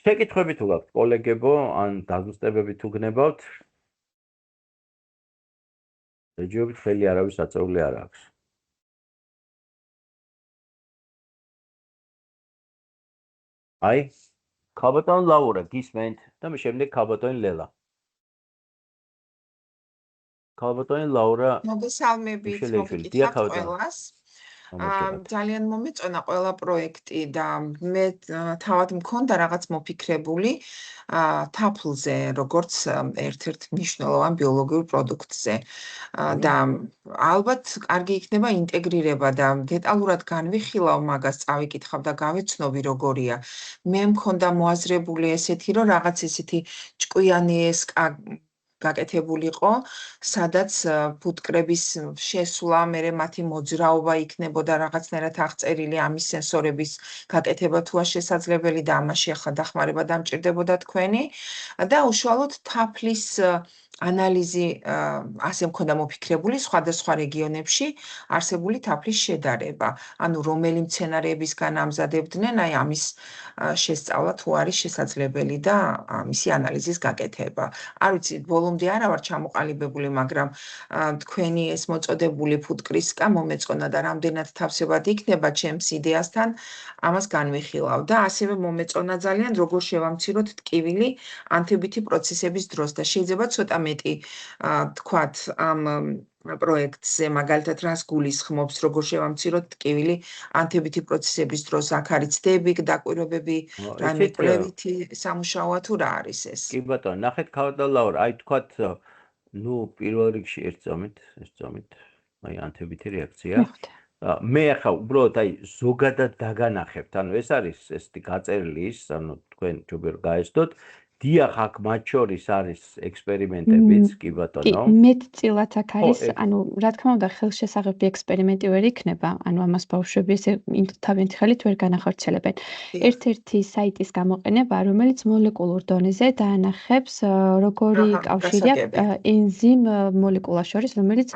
S1: შეკითხვები თუ გაქვთ კოლეგებო, ან დაზუსტებები თუ გნებავთ? ეჯობთ ხელი არავის აწეული არ აქვს. აი, ქალბატონ ლაურა გისმენთ და მე შემდეგ ქალბატონი ლელა. ქალბატონი ლაურა
S3: მოგესალმებით,
S1: მიშელიშვილი.
S3: მოგეკითხავთ
S1: დიახ, ქალბატონო.
S3: ყველას.
S1: გამარჯობათ.
S3: ძალიან მომეწონა ყველა პროექტი და მე თავად მქონდა რაღაც მოფიქრებული თაფლზე, როგორც ერთ-ერთ მნიშვნელოვან ბიოლოგიურ პროდუქტზე. და ალბათ კარგი იქნება ინტეგრირება და დეტალურად განვიხილავ მაგას, წავიკითხავ და გავეცნობი როგორია. მე მქონდა მოაზრებული ესეთი, რომ რაღაც ესეთი ჭკვიანი ეს გაკეთებულიყო, სადაც ფუტკრების შესვლა, მერე მათი მოძრაობა იქნებოდა რაღაცნაირად აღწერილი, ამის სენსორების გაკეთება თუა შესაძლებელი და ამაში ახლა დახმარება დამჭირდებოდა თქვენი და უშუალოდ თაფლის ანალიზი ასე მქონდა მოფიქრებული სხვადასხვა რეგიონებში არსებული თაფლის შედარება, ანუ რომელი მცენარეებისგან ამზადებდნენ, აი ამის შესწავლა თუ არის შესაძლებელი და ამისი ანალიზის გაკეთება. არ ვიცი, ბოლომდე არა ვარ ჩამოყალიბებული, მაგრამ თქვენი ეს მოწოდებული ფუტკრისკა მომეწონა და რამდენად თავსებად იქნება ჩემს იდეასთან, ამას განვიხილავ და ასევე მომეწონა ძალიან როგორ შევამციროთ ტკივილი ანთებითი პროცესების დროს და შეიძლება ცოტა მეტი თქვათ ამ პროექტზე, მაგალითად რას გულისხმობს, როგორ შევამციროთ ტკივილი ანთებითი პროცესების დროს, აქ არის ცდები, დაკვირვებები, რამე კვლევითი სამუშაოა თუ რა არის ეს?
S1: კი ბატონო, ნახეთ ქალბატონ ლაურა, აი თქვათ, ნუ პირველ რიგში ერთწამით, აი ანთებითი რეაქცია. მე ახლა უბრალოდ აი ზოგადად დაგანახებთ, ანუ ეს არის ესეთი გაწერილი ის, ანუ თქვენ ჯობია რომ გაესწროთ. დიახ, აქ მათ შორის არის ექსპერიმენტებიც, კი ბატონო.
S2: მეტწილად აქ არის, ანუ რა თქმა უნდა, ხელშესაღები ექსპერიმენტი ვერ იქნება, ანუ ამას ბავშვები ესე თავიანთი ხელით ვერ განახორციელებენ. ერთ-ერთი საიტის გამოყენება, რომელიც მოლეკულურ დონეზე დაანახებს, როგორი კავშირია ენზიმ მოლეკულას შორის, რომელიც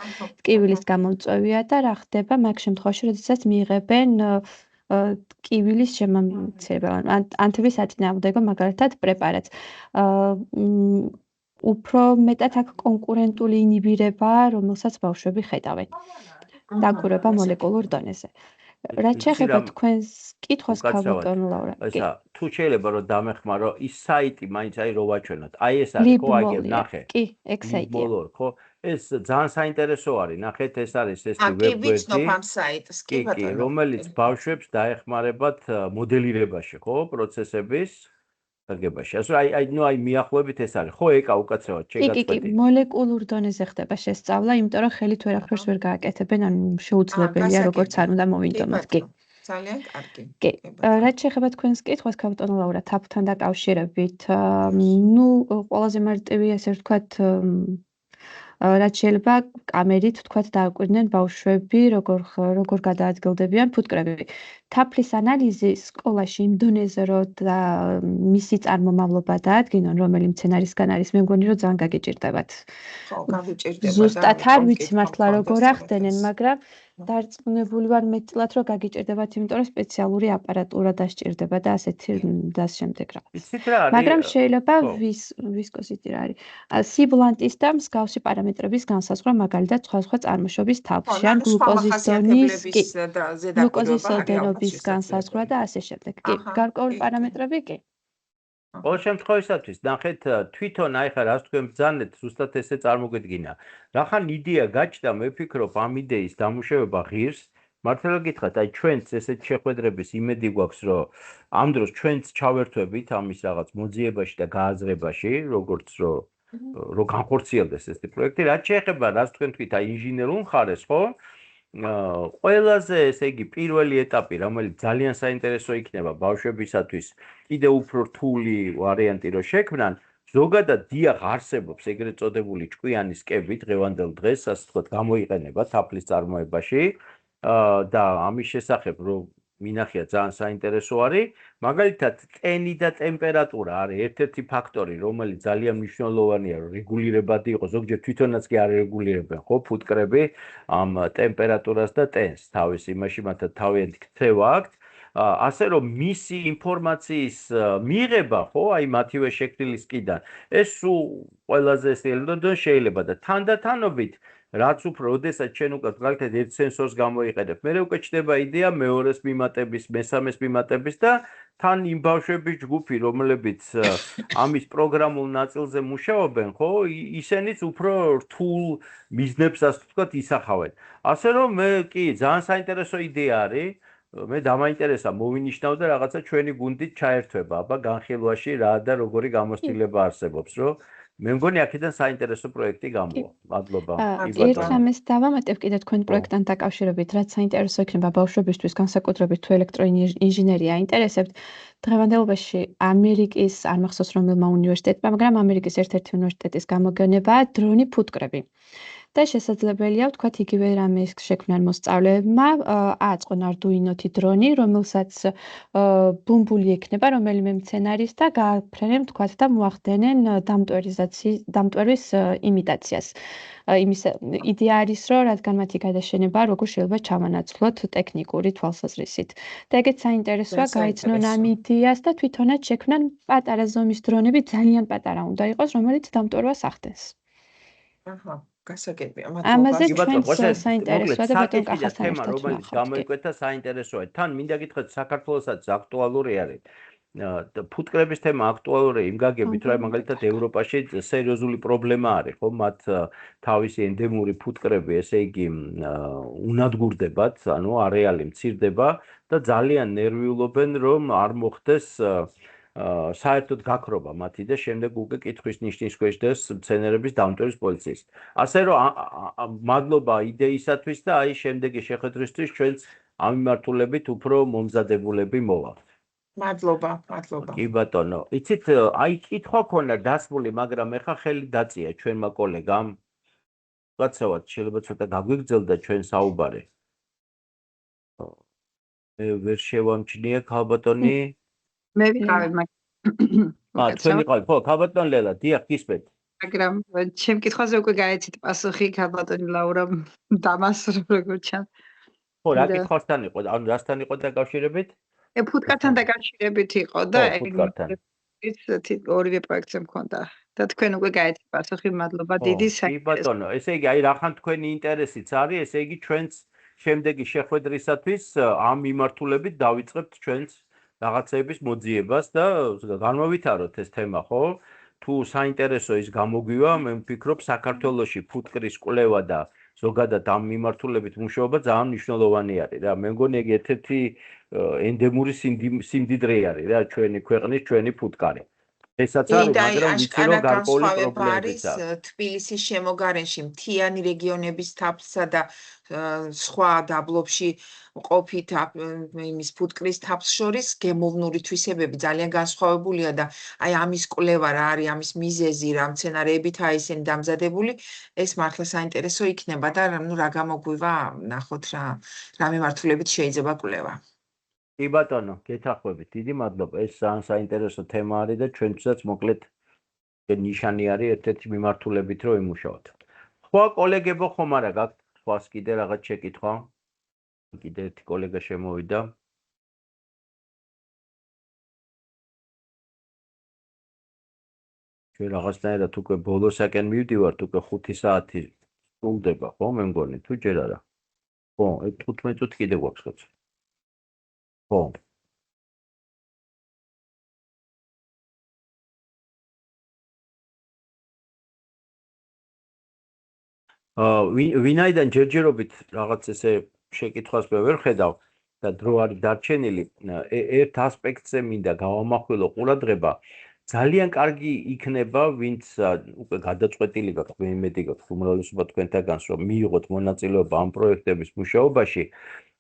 S2: ტკივილის გამომწვევია და რა ხდება მაგ შემთხვევაში, როდესაც მიიღებენ ტკივილის შემომცირებელ, ანთების საწინააღმდეგო მაგალითად პრეპარატს. უფრო მეტად აქ კონკურენტული ინიბირება, რომელსაც ბავშვები ხედავენ. დაკვირვება მოლეკულურ დონეზე. რაც შეეხება თქვენს კითხვას, ქალბატონ ლაურა.
S1: ესა, თუ შეიძლება რომ დამეხმარო, ის საიტი მაინც აი რო ვაჩვენოთ. აი ეს არის ხო, აი ნახე.
S2: კი, ეგ საიტია.
S1: ხო, ეს ძალიან საინტერესო არის. ნახეთ, ეს არის ეს
S3: კი, ვიცნობ ამ საიტს, კი ბატონო.
S1: რომელიც ბავშვებს დაეხმარებათ მოდელირებაში, ხო, პროცესების გაგებაში. ასე აი მიახლოებით ეს არის. ხო, ეკა უკაცრავად შეგაწყვეტი.
S2: კი, მოლეკულურ დონეზე ხდება შესწავლა, იმიტომ რომ ხელით ვერაფერს ვერ გააკეთებენ, ანუ შეუძლებელია როგორც არ უნდა მოვინდომოთ. კი.
S3: ძალიან კარგი.
S2: კი. რაც შეეხება თქვენს კითხვას, ქალბატონ ლაურა, თაფთან დაკავშირებით, ნუ ყველაზე მარტივი ასე ვთქვათ, რაც შეიძლება კამერით ვთქვათ დააკვირდნენ ბავშვები, როგორ გადაადგილდებიან ფუტკრები. თაფლის ანალიზი სკოლაში იმ დონეზე რომ მისი წარმომავლობა დაადგინონ, რომელი მცენარისგან არის, მე მგონი რომ ძალიან გაგიჭირდებათ.
S3: ხო, გაგიჭირდება.
S2: ზუსტად არ ვიცი მართლა როგორ ახდენენ, მაგრამ დარწმუნებული ვარ მეტწილად რომ გაგიჭირდებათ, იმიტომ რომ სპეციალური აპარატურა დასჭირდება და ასეთი და შემდეგ რაღაც. მაგრამ შეიძლება ვისკოზიტი რა არის? სიბლანტის და მსგავსი პარამეტრების განსაზღვრა, მაგალითად სხვა წარმოშობის თაფლში, ან გლუკოზის დონის, გლუკოზის ოდენობის განსაზღვრა და ასე შემდეგ. კი, გარკვეული პარამეტრები კი.
S1: ყოველ შემთხვევისათვის ნახეთ თვითონ აი ხა რას თქვენ ბრძანეთ, ზუსტად ესე წარმოგვიდგინა. რახან იდეა გაჩნდა, მე ვფიქრობ ამ იდეის დამუშავება ღირს, მართლა გითხრათ, აი ჩვენც ესეთ შეხვედრების იმედი გვაქვს, რომ ამ დროს ჩვენც ჩავერთვებით ამის რაღაც მოძიებაში და გააზრებაში, როგორც რომ განხორციელდეს ეს პროექტი, რაც შეეხება რაც თქვენ თქვით, აი ინჟინერულ მხარეს, ხო? ყველაზე ესე იგი პირველი ეტაპი, რომელიც ძალიან საინტერესო იქნება ბავშვებისათვის, კიდევ უფრო რთული ვარიანტი რომ შექმნან, ზოგადად დიახ არსებობს ეგრეთ წოდებული ჭკვიანი სკები დღევანდელ დღეს, ასე ვთქვათ, გამოიყენება თაფლის წარმოებაში და ამის შესახებ რომ მინახია ძალიან საინტერესო არის, მაგალითად ტენი და ტემპერატურა არის ერთ-ერთი ფაქტორი, რომელიც ძალიან მნიშვნელოვანია, რომ რეგულირებადი იყოს, ზოგჯერ თვითონაც კი არ რეგულირებენ, ხო, ფუტკრები ამ ტემპერატურას და ტენს თავის იმაში, მათთან თავიანთი ქცევა აქვთ. ასე რომ მისი ინფორმაციის მიღება, ხო, აი მათივე შექმნილი სკიდან, ეს სულ ყველაზე შეიძლება და თანდათანობით რაც უფრო, როდესაც ჩვენ უკვე მაგალითად ერთ სენსორს გამოიყენებ, მე უკვე ჩდება იდეა მეორეს მიმატების, მესამეს მიმატების და თან იმ ბავშვების ჯგუფი, რომლებიც ამის პროგრამულ ნაწილზე მუშაობენ, ხო, ისენიც უფრო რთულ მიზნებს, ასე ვთქვათ, ისახავენ. ასე რომ მე კი ძალიან საინტერესო იდეა არის. მე დამაინტერესა მოვინიშნავ და რაღაცა ჩვენი გუნდით ჩაერთვება, აბა განხილვაში რა და როგორი გამოცდილება არსებობს, რომ მე მგონი აქედან საინტერესო პროექტი გამოვა. მადლობა.
S2: ერთ რამეს დავამატებ კიდე თქვენ პროექტთან დაკავშირებით, რაც საინტერესო იქნება ბავშვებისთვის, განსაკუთრებით თუ ელექტროინჟინერია აინტერესებთ. დღევანდელობაში ამერიკის, არ მახსოვს რომელმა უნივერსიტეტმა, მაგრამ ამერიკის ერთ-ერთი უნივერსიტეტის გამოგონებაა დრონი ფუტკრები. და შესაძლებელია ვთქვათ იგივე რამეს შექმნან მოსწავლეებმა ააწყონ Arduino-თი დრონი, რომელსაც ბუმბული ექნება რომელიმე მცენარის და გააფრენენ ვთქვათ და მოახდენენ დამტვერვის იმიტაციას. იმის იდეა არის, რომ რადგან მათი გადაშენება როგორ შეიძლება ჩავანაცვლოთ ტექნიკური თვალსაზრისით. და ეგეც საინტერესოა, გაიცნონ ამ იდეას და თვითონაც შექმნან პატარა ზომის დრონები, ძალიან პატარა უნდა იყოს, რომელიც დამტვერვას ახდენს.
S3: აჰა. გასაგებია,
S2: ამაზე ჩვენს საინტერესოა და ბატონ კახასთან
S1: თემა, რომელიც გამოიკვეთა საინტერესოა. თან მინდა გითხრათ, საქართველოსაც აქტუალური არის. ფუტკრების თემა აქტუალური იმ გაგებით, რომ მაგალითად ევროპაში სერიოზული პრობლემა არის, ხო, მათ თავისი ენდემური ფუტკრები, ესე იგი, უნადგურდებათ, ანუ არეალი მცირდება და ძალიან ნერვიულობენ, რომ არ მოხდეს საერთოდ გაქრობა მათი და შემდეგ უკვე კითხვის ნიშნის ქვეშ დგას მცენარების დამტვერვის პოლიციის. ასე რომ მადლობა იდეისათვის და აი შემდეგი შეხვედრისთვის ჩვენც ამ მიმართულებით უფრო მომზადებულები მოვალთ.
S3: მადლობა.
S1: კი ბატონო, იცით, აი კითხვა ქონდა დასმული, მაგრამ ეხა ხელი დაწია ჩვენმა კოლეგამ. გაცავად, შეიძლება ცოტა გაგვიგრძელდა ჩვენ საუბარი. მე ვერ შევამჩნია ქალბატონი.
S4: მე ვიყავი
S1: თქვენ ვიყავით, ხო, ქალბატონ ლელა, დიახ, გისმენთ.
S4: მაგრამ ჩემ კითხვაზე უკვე გაეცით პასუხი ქალბატონი ლაურამ დამას როგორ ჩანს.
S1: ხო, რა კითხვასთან იყო, ანუ რასთან იყო დაკავშირებით?
S4: ფუტკართან დაკავშირებით იყო და
S1: ის
S4: ორივე პროექტზე მქონდა და თქვენ უკვე გაეცით პასუხი, მადლობა დიდი
S1: კი ბატონო, ესე იგი აი რახან თქვენი ინტერესიც არის, ესე იგი ჩვენც შემდეგი შეხვედრისათვის ამ მიმართულებით დავიწყებთ ჩვენც რაღაცების მოძიებას და განმოვითაროთ ეს თემა, ხო? თუ საინტერესო ის გამოგვივა, მე ვფიქრობ საქართველოში ფუტკრის კვლევა და ზოგადად ამ მიმართულებით მუშაობა ძალიან მნიშვნელოვანი არის რა. მე მგონი ეგ ერთ-ერთი ენდემური სიმდიდრე არის რა, ჩვენი ქვეყნის, ჩვენი ფუტკარი. ესაც არის, მაგრამ ვიცი რომ გარკვეული პრობლემებიც
S3: არის. თბილისის შემოგარენში მთიანი რეგიონების თაფლსა და სხვა დაბლობში ყოფით იმის ფუტკრის თაფლს შორის გემოვნური თვისებები ძალიან განსხვავებულია და აი ამის კვლევა რა არის, ამის მიზეზი, რა მცენარეებითაა ისინი დამზადებული, ეს მართლა საინტერესო იქნება და რა გამოგვივა, ნახოთ რა მიმართულებით შეიძლება კვლევა.
S1: კი ბატონო, გეთახვებით, დიდი მადლობა. ეს ძალიან საინტერესო თემა არის და ჩვენთვისაც მოკლედ ნიშანი არის ერთ-ერთი მიმართულებით რომ იმუშაოთ. სხვა კოლეგებო ხომ არა გაქვთ სხვას კიდე რაღაც შეკითხვა? კიდე ერთი კოლეგა შემოვიდა. ჩვენ რაღაცნაირად უკვე ბოლოსაკენ მივდივართ, უკვე 5 საათი სრულდება, ხო, მე მგონი, თუ ჯერ არა. ხო, 15 წუთი კიდე გვაქვს ხოც. ხო. ვინაიდან ჯერჯერობით რაღაც ესე შეკითხვას მე ვერ ხედავ და დრო არის დარჩენილი. ერთ ასპექტზე მინდა გავამახვილო ყურადღება. ძალიან კარგი იქნება, ვინც უკვე გადაწყვეტილი გაქვთ, მე იმედი გაქვთ უმრავლესობა თქვენთაგანს, რომ მიიღოთ მონაწილეობა ამ პროექტების მუშაობაში.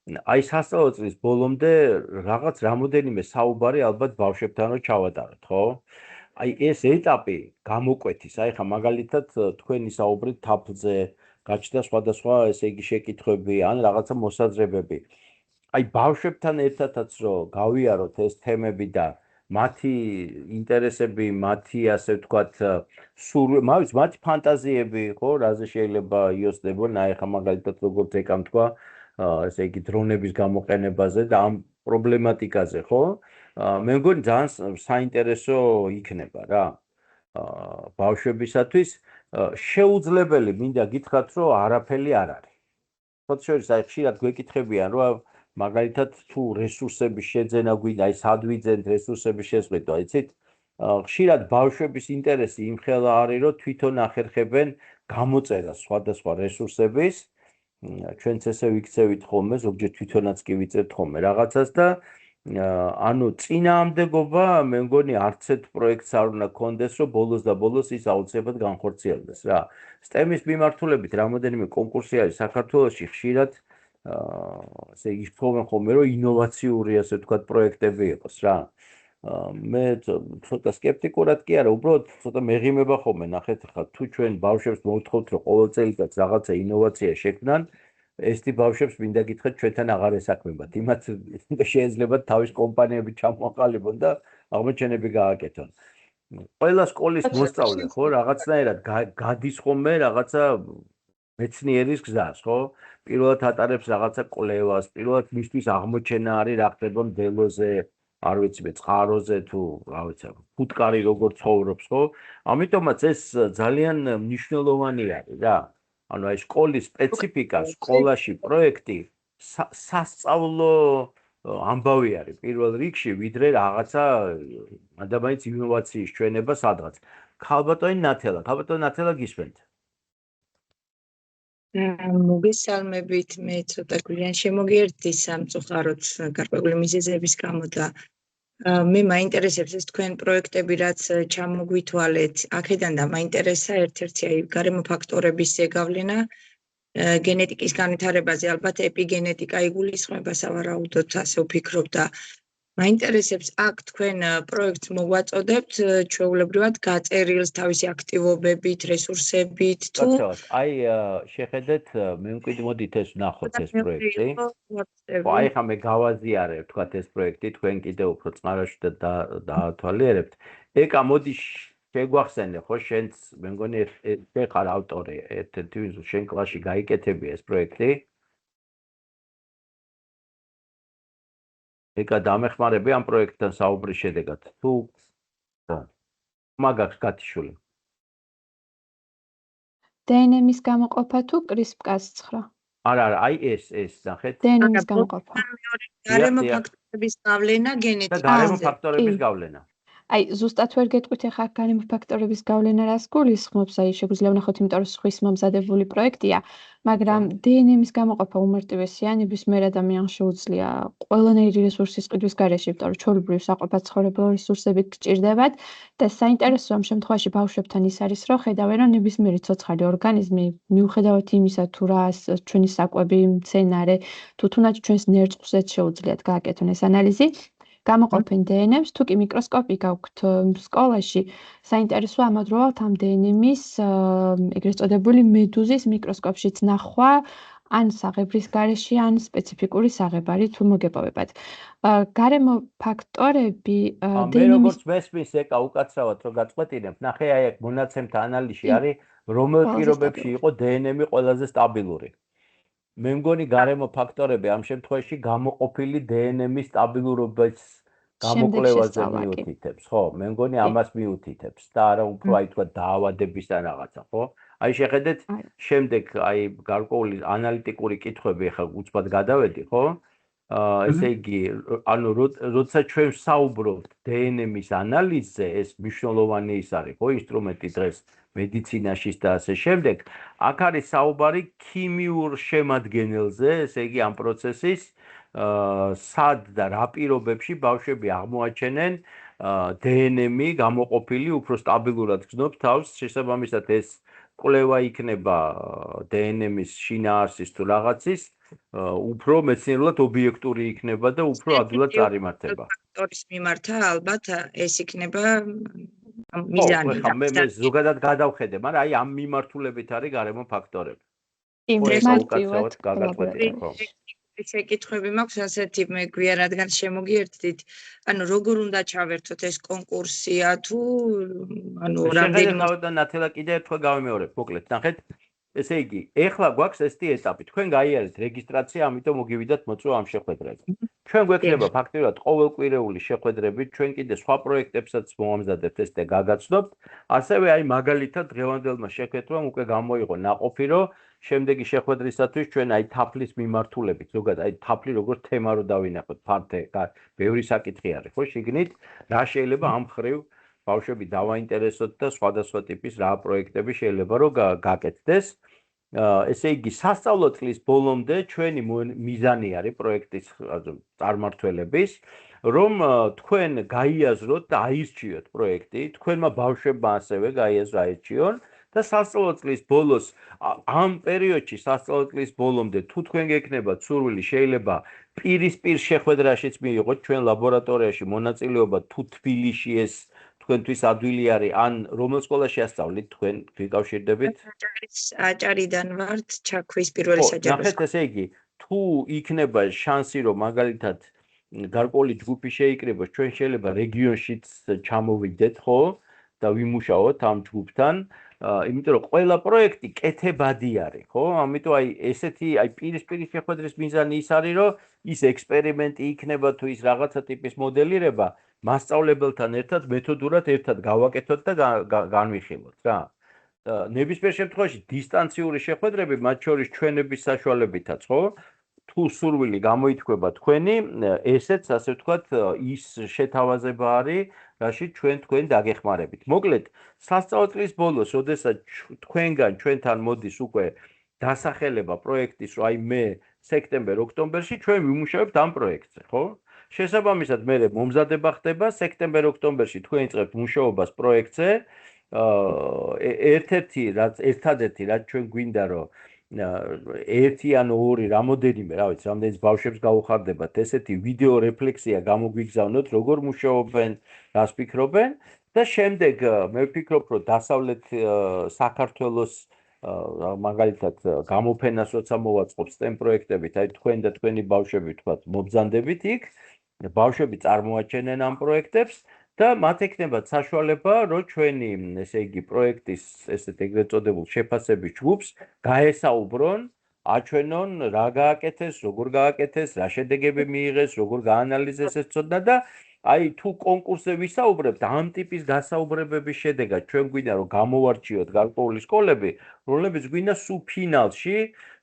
S1: აი სასწავლო წლის ბოლომდე რაღაც რამოდენიმე საუბარი ალბათ ბავშვებთან რომ ჩავატაროთ, ხო? აი ეს ეტაპი გამოკვეთის, აი ხა მაგალითად თქვენი საუბრით თაფლზე გაჩნდა სხვადასხვა ესე იგი შეკითხვები ან რაღაცა მოსაზრებები. აი ბავშვებთან ერთადაც რომ გავიაროთ ეს თემები და მათი ინტერესები, მათი ასე ვთქვათ, მათი ფანტაზიები, ხო, რაზე შეიძლება იოსნებონ, აი ხა მაგალითად როგორც ეკამ თქვა, ესე იგი დრონების გამოყენებაზე და ამ პრობლემატიკაზე, ხო? მე მგონი ძალიან საინტერესო იქნება რა. ბავშვებისათვის შეუძლებელი მინდა გითხრათ, რომ არაფერი არ არის. ხოთ შორის აი ხშირად გვეკითხებიან, რომ მაგალითად თუ რესურსების შეძენა გვინდა, აი სად ვიძენთ რესურსების შესყიდვა, იცით? ხშირად ბავშვების ინტერესი იმხელა არის, რომ თვითონ ახერხებენ გამოწერას სხვადასხვა რესურსების. ჩვენც ესე ვიქცევით ხოლმე, ზოგჯერ თვითონაც კი ვიწერთ ხოლმე რაღაცას და ანუ წინააღმდეგობა მე მგონი არც ერთ პროექტს არ უნდა კონდეს, რომ ბოლოს და ბოლოს ის აუცილებლად განხორციელდეს რა. STEM-ის მიმართულებით რამოდენიმე კონკურსი არის საქართველოში, ხშირად ესე იგი თხოვენ ხოლმე, რომ ინოვაციური ასე ვთქვათ პროექტები იყოს რა. მე ცოტა სკეპტიკურად კი არა, უბრალოდ ცოტა მეღიმება ხოლმე, ნახეთ ხა თუ ჩვენ ბავშვებს მოვთხოვთ, რომ ყოველ წელიწადს რაღაცა ინოვაცია შექმნან, ესეთი ბავშვებს მინდა გითხრათ, ჩვენთან აღარ ესაქმებათ. იმათ შეიძლება თავის კომპანიები ჩამოაყალიბონ და აღმოჩენები გააკეთონ. ყველა სკოლის მოსწავლე, ხო, რაღაცნაირად გადის ხოლმე რაღაცა მეცნიერის გზას, ხო? პირველად ატარებს რაღაცა კვლევას, პირველად მისთვის აღმოჩენა არის რა ხდება მდელოზე, არ ვიცი მე წყაროზე თუ რა ვიცი, ფუტკარი როგორ ცხოვრობს, ხო? ამიტომაც ეს ძალიან მნიშვნელოვანი არის რა. ანუ აი სკოლის სპეციფიკა, სკოლაში პროექტი სასწავლო ამბავი არის პირველ რიგში, ვიდრე რაღაცა ადამიანის ინოვაციის ჩვენება სადღაც. ქალბატონი ნათელა გისმენთ.
S5: მოგესალმებით, მე ცოტა გვიან შემოგიერთდი სამწუხაროდ გარკვეული მიზეზების გამო და მე მაინტერესებს ეს თქვენ პროექტები, რაც ჩამოგვითვალეთ. აქედან და მაინტერესა ერთ-ერთი აი გარემო ფაქტორების ზეგავლენა, გენეტიკის განვითარებაზე ალბათ ეპიგენეტიკა იგულისხმება სავარაუდოდ, ასე ვფიქრობ და მაინტერესებს აქ თქვენ პროექტს მოვაწოდებთ ჩვეულებრივად გაწერილს თავისი აქტივობებით, რესურსებით თუ
S1: აი შეხედეთ, მე მკვიდრ მოდით ეს ვნახოთ ეს პროექტი. აი ხა მე გავაზიარებ თქვათ ეს პროექტი, თქვენ კიდევ უფრო წყაროში და დაათვალიერებთ. ეკა მოდი შეგვახსენე ხო შენც მე მგონი ეს ხარ ავტორი, ერთ-ერთი შენ კლასში გაიკეთებია ეს პროექტი. ეკა დამეხმარები ამ პროექტთან საუბრის შედეგად. თუ მაგაქვს გათიშული.
S2: DNM-ის გამოყოფა თუ CRISPR-Cas9?
S1: არა, აი ეს ნახეთ.
S2: DNM-ის გამოყოფა.
S5: გარემო ფაქტორების გავლენა გენეტიკაზე.
S1: და გარემო ფაქტორების გავლენა.
S2: აი ზუსტად ვერ გეტყვით ახლა გარემო ფაქტორების გავლენა რას გულისხმობს, აი შეგვიძლია ვნახოთ, იმიტომ რომ სხვის მომზადებული პროექტია, მაგრამ DNM-ის გამოყოფა უმარტივესია, ნებისმიერ ადამიანს შეუძლია ყველანაირი რესურსის ყიდვის გარეშე, იმიტომ რომ ჩვეულებრივ საყოფა ცხოვრებრივი რესურსებით გჭირდებათ და საინტერესო ამ შემთხვევაში ბავშვებთან ის არის, რომ ხედავენ, რომ ნებისმიერი ცოცხალი ორგანიზმი, მიუხედავად იმისა, თუ რა ჩვენი საკვები, მცენარე, თუ თუნდაც ჩვენს ნერწყვზეც შეუძლიათ გააკეთონ ეს ანალიზი. გამოყოფენ DNM-ს, თუ კი მიკროსკოპი გაქვთ სკოლაში, საინტერესოა ამავდროულად ამ DNM-ის ეგრეთ წოდებული მედუზის მიკროსკოპშიც ნახვა, ან საღებრის გარეშე, ან სპეციფიკური საღებარი თუ მოგეპოვებათ. გარემო ფაქტორები
S1: მე როგორც მესმის ეკა უკაცრავად რომ გაწყვეტინებ, ნახე აი აქ მონაცემთა ანალიზში არის, რომელ პირობებში იყო DNM-ი ყველაზე სტაბილური. მე მგონი გარემო ფაქტორები ამ შემთხვევაში გამოყოფილი DNM-ის სტაბილურობის გამოკვლევაზე მიუთითებს, ხო? მე მგონი ამას მიუთითებს და არა უფრო აი თქვა დაავადების და რაღაცა, ხო? აი შეხედეთ, შემდეგ აი გარკვეული ანალიტიკური კითხვები ახლა უცბად გადავედი, ხო? ესე იგი, ანუ როცა ჩვენ საუბრობთ DNM-ის ანალიზზე, ეს მნიშვნელოვანი ის არის, ხო, ინსტრუმენტი დღეს მედიცინაშიც და ასე შემდეგ, აქ არის საუბარი ქიმიურ შემადგენელზე, ესე იგი ამ პროცესის სად და რა პირობებში ბავშვები აღმოაჩენენ DNM-ი გამოყოფილი უფრო სტაბილურად გრძნობს თავს, შესაბამისად ეს კვლევა იქნება DNM-ის შინაარსის თუ რაღაცის უფრო მეცნიერულად ობიექტური იქნება და უფრო ადვილად წარიმართება.
S5: ფაქტორის მიმართა ალბათ ეს იქნება მიზანი.
S1: ხო, მე ზოგადად გადავხედე, მაგრამ აი ამ მიმართულებით არის გარემო ფაქტორები.
S2: მარტივად კოლაბორატივა.
S5: შეკითხვები მაქვს ასეთი მეგვია, რადგან შემოგიერთდით, ანუ როგორ უნდა ჩავერთოთ ეს კონკურსია თუ ანუ
S1: რამდენიმე და ნათელა კიდე ერთხელ გავიმეორებ, მოკლედ, ნახეთ, ესე იგი, ეხლა გვაქვს ესეთი ეტაპი, თქვენ გაიარეთ რეგისტრაცია, ამიტომ მოგივიდათ მოწვევა ამ შეხვედრაზე. ჩვენ გვექნება ფაქტიურად ყოველკვირეული შეხვედრები, ჩვენ კიდე სხვა პროექტებსაც მომამზადებთ ეს და გაგაცნობთ, ასევე აი მაგალითად დღევანდელმა შეხვედრამ უკვე გამოიღო ნაყოფი, რომ შემდეგი შეხვედრისათვის ჩვენ აი თაფლის მიმართულებით, ზოგადად აი თაფლი როგორც თემა რო დავინახოთ, ფართე, ბევრი საკითხი არის, ხო, შიგნით, რა შეიძლება ამ ხრივ ბავშვები დავაინტერესოთ და სხვადასხვა ტიპის რა პროექტები შეიძლება რომ გაკეთდეს. ესე იგი, სასწავლო წლის ბოლომდე ჩვენი მიზანი არის პროექტის წარმმართველების, რომ თქვენ გაიაზროთ და აირჩიოთ პროექტი, თქვენმა ბავშვებმა ასევე გაიაზრონ და სასწავლო წლის ბოლოს ამ პერიოდში სასწავლო წლის ბოლომდე თუ თქვენ გექნებათ სურვილი, შეიძლება პირისპირ შეხვედრაშიც მიიღოთ ჩვენ ლაბორატორიაში მონაწილეობა თუ თბილისში ეს თქვენთვის ადვილი არის, ან რომელ სკოლაში ასწავლით თქვენ გიკავშირდებით?
S5: აჭარიდან ვართ, ჩაქვის პირველი საჯარო.
S1: ნახეთ, ესე იგი, თუ იქნება შანსი, რომ მაგალითად გარკვეული ჯგუფი შეიკრიბოს, ჩვენ შეიძლება რეგიონშიც ჩამოვიდეთ, ხო? და ვიმუშაოთ ამ ჯგუფთან, იმიტომ რომ ყველა პროექტი კეთებადი არის, ხო? ამიტომ აი ესეთი აი პირისპირ შეხვედრის მიზანი ის არის, რომ ის ექსპერიმენტი იქნება თუ ის რაღაცა ტიპის მოდელირება მასწავლებელთან ერთად მეთოდურად ერთად გავაკეთოთ და განვიხილოთ, რა. ნებისმიერ შემთხვევაში დისტანციური შეხვედრები, მათ შორის ჩვენების საშუალებითაც, ხო? თუ სურვილი გამოითქვება თქვენი, ესეც ასე ვთქვათ, ის შეთავაზება არის, რაშიც თქვენ დაგეხმარებით. მოკლედ, სასწავლო წლის ბოლოს, როდესაც თქვენგან ჩვენთან მოდის უკვე დასახელება პროექტის, რომ აი მე სექტემბერ-ოქტომბერში ჩვენ ვიმუშავებთ ამ პროექტზე, ხო? შესაბამისად, მე მომზადება ხდება სექტემბერ-ოქტომბერში თქვენ იწყებთ მუშაობას პროექტზე. ერთადერთი რაც ჩვენ გვინდა რომ ერთი ან ორი რამოდენიმე, რა ვიცი, რამდენიც ბავშვებს გაუხარდებათ ესეთი ვიდეო რეფლექსია გამოგვიგზავნოთ, როგორ მუშაობენ, რას ფიქრობენ და შემდეგ მე ვფიქრობ, რომ დასავლეთ საქართველოს მაგალითად გამოფენას როცა მოვაწყობ STEM პროექტებით, აი თქვენ და თქვენი ბავშვები თქვათ მობრძანდებით იქ, ბავშვები წარმოაჩენენ ამ პროექტებს და მათ ექნებათ საშუალება, რომ ჩვენი, ესე იგი, პროექტის ესეთ ეგრეთ წოდებულ შეფასების ჯგუფს გაესაუბრონ, აჩვენონ, რა გააკეთეს, როგორ გააკეთეს, რა შედეგები მიიღეს, როგორ გაანალიზეს ეს ცოდნა და აი თუ კონკურსზე ვისაუბრებთ, ამ ტიპის გასაუბრებების შედეგად ჩვენ გვინდა რომ გამოვარჩიოთ გარკვეული სკოლები, რომლებიც გვინდა სულ ფინალში,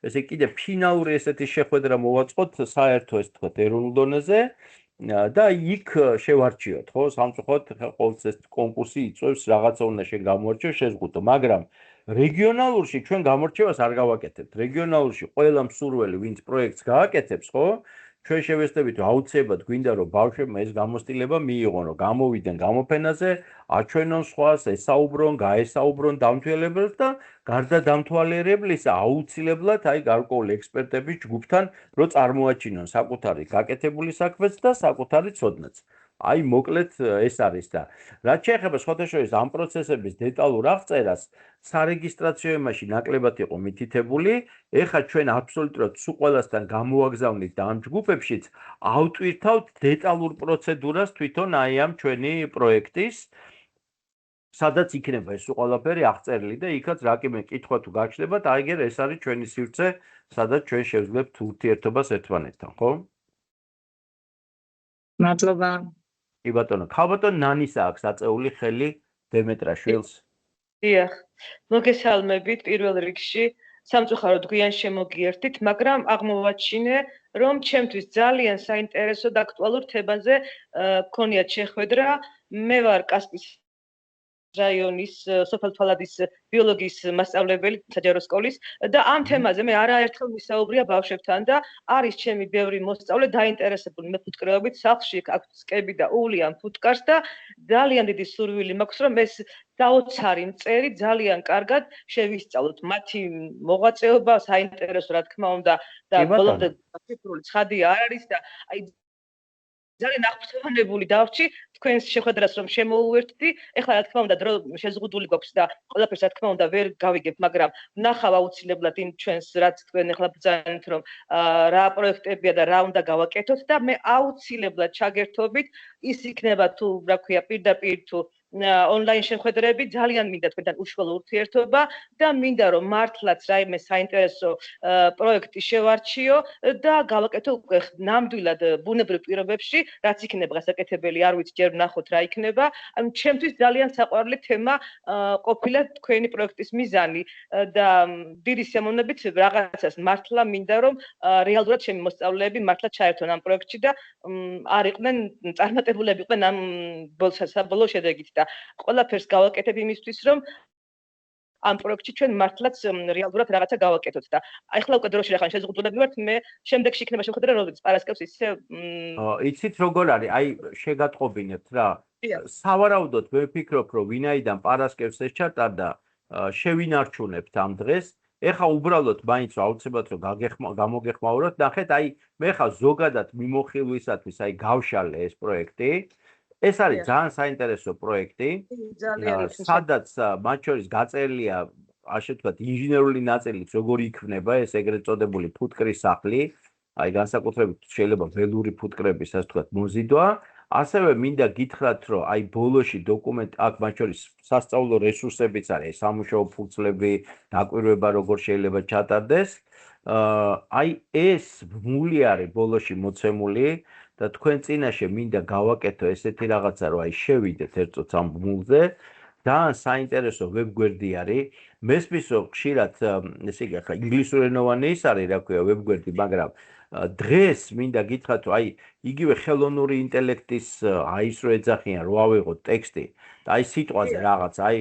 S1: ესე კიდე ფინალური ესეთი შეხვედრა მოვაწყოთ საერთო ეს თქვა ეროვნულ დონეზე და იქ შევარჩიოთ, ხო, სამწუხაროდ ყოველთვის ეს კონკურსი იწვევს რაღაცა უნდა შეგამოვარჩიოს შეზღუდო, მაგრამ რეგიონალურში ჩვენ გამორჩევას არ გავაკეთებთ. რეგიონალურში ყველა მსურველი, ვინც პროექტს გააკეთებს, ხო, ჩვენ შევეცდებით, რომ აუცილებლად გვინდა, რომ ბავშვებმა ეს გამოცდილება მიიღონ, რომ გამოვიდნენ გამოფენაზე, აჩვენონ სხვას, ესაუბრონ, გაესაუბრონ დამთვალიერებელს და გარდა დამთვალიერებლისა, აუცილებლად აი გარკვეული ექსპერტების ჯგუფთან, რომ წარმოაჩინონ საკუთარი გაკეთებული საქმეც და საკუთარი ცოდნაც. აი მოკლედ ეს არის და რაც შეეხება სხვადასხვა ამ პროცესების დეტალურ აღწერას, სარეგისტრაციო ემაში ნაკლებად იყო მითითებული, ეხლა ჩვენ აბსოლუტურად სულ ყველასთან გამოვაგზავნით და ამ ჯგუფებშიც ავტვირთავთ დეტალურ პროცედურას თვითონ აი ამ ჩვენი პროექტის, სადაც იქნება ეს ყველაფერი აღწერილი და იქაც რაკიმე კითხვა თუ გაჩნდებათ, აიგერ ეს არის ჩვენი სივრცე, სადაც ჩვენ შევძლებთ ურთიერთობას ერთმანეთთან, ხო?
S5: მადლობა.
S1: კი ბატონო, ხალბატონ ნანისა აქვს აწეული ხელი დემეტრაშვილს.
S6: დიახ, მოგესალმებით პირველ რიგში, სამწუხაროდ გვიან შემოგიერთით, მაგრამ აღმოვაჩინე რომ ჩემთვის ძალიან საინტერესო და აქტუალურ თემაზე გქონიათ შეხვედრა. მე ვარ კასპიის რაიონის სოფელთვალადის ბიოლოგიის მასწავლებელი საჯარო სკოლის და ამ თემაზე მე არაერთხელ ვისაუბრია ბავშვებთან და არის ჩემი ბევრი მოსწავლე დაინტერესებული მეფუტკრეობით, სახლში აქვს სკები და უვლიან ფუტკარს და ძალიან დიდი სურვილი მაქვს რომ ეს დაოცარი მწერი ძალიან კარგად შევისწავლოთ. მათი მოღვაწეობა საინტერესო რა თქმა უნდა და ბოლომდე ციფრული ცხადია არ არის და აი ძალიან აღფრთოვანებული დავრჩი თქვენს შეხვედრას რომ შემოუერთდი. ეხლა რა თქმა უნდა დრო შეზღუდული გვაქვს და ყველაფერს რა თქმა უნდა ვერ გავიგებ, მაგრამ ვნახავ აუცილებლად იმ ჩვენს რაც თქვენ ეხლა ბრძანეთ რომ რა პროექტებია და რა უნდა გავაკეთოთ და მე აუცილებლად ჩაგერთობით ის იქნება თუ რა ქვია პირდაპირ თუ ონლაინ შეხვედრები ძალიან მინდა თქვენთან უშუალო ურთიერთობა და მინდა რომ მართლაც რაიმე საინტერესო პროექტი შევარჩიო და გავაკეთო უკვე ნამდვილად ბუნებრივ პირობებში რაც იქნება გასაკეთებელი არ ვიცი ჯერ ვნახოთ რა იქნება ან ჩემთვის ძალიან საყვარელი თემა ყოფილა თქვენი პროექტის მიზანი და დიდი სიამოვნებით რაღაცას მართლა მინდა რომ რეალურად ჩემი მოსწავლეები მართლა ჩაერთონ ამ პროექტში და არ იყვნენ წარმატებულები იყვნენ ამ საბოლოო შედეგით და ყველაფერს გავაკეთებ იმისთვის რომ ამ პროექტში ჩვენ მართლაც რეალურად რაღაცა გავაკეთოთ და ახლა უკვე დროში რახან შეზღუდულები ვართ მე შემდეგში იქნება შეხვედრა რომელიც პარასკევს ისე
S1: იცით როგორ არის აი შეგატყობინებთ რა სავარაუდოდ მე ვფიქრობ რომ ვინაიდან პარასკევს ეს ჩატარდა შევინარჩუნებთ ამ დღეს ეხა უბრალოდ მაინც აუცილებლად რომ გამოგეხმაუროთ ნახეთ აი მე ხა ზოგადად მიმოხილვისათვის აი გავშალე ეს პროექტი ეს არის ძალიან საინტერესო პროექტი სადაც მათ შორის გაწერილია ასე ვთქვათ ინჟინერული ნაწილით როგორი იქნება ეს ეგრეთ წოდებული ფუტკრის სახლი აი განსაკუთრებით შეიძლება ველური ფუტკრების ასე ვთქვათ მოზიდვა ასევე მინდა გითხრათ რომ აი ბოლოში დოკუმენტ აქ მათ შორის სასწავლო რესურსებიც არის სამუშაო ფურცლები დაკვირვება როგორ შეიძლება ჩატარდეს აი ეს ბმული არის ბოლოში მოცემული და თქვენ წინაშე მინდა გავაკეთო ესეთი რაღაცა რომ აი შევიდეთ ერთწოც ამ ბმულზე ძალიან საინტერესო ვებგვერდი არის მესმის რომ ხშირად ესე იგი ახლა ინგლისურენოვანი ის არის რა ქვია ვებგვერდი მაგრამ დღეს მინდა გითხრათ რომ აი იგივე ხელოვნური ინტელექტის აის რო ეძახიან რო ავიღოთ ტექსტი და აი სიტყვაზე რაღაც აი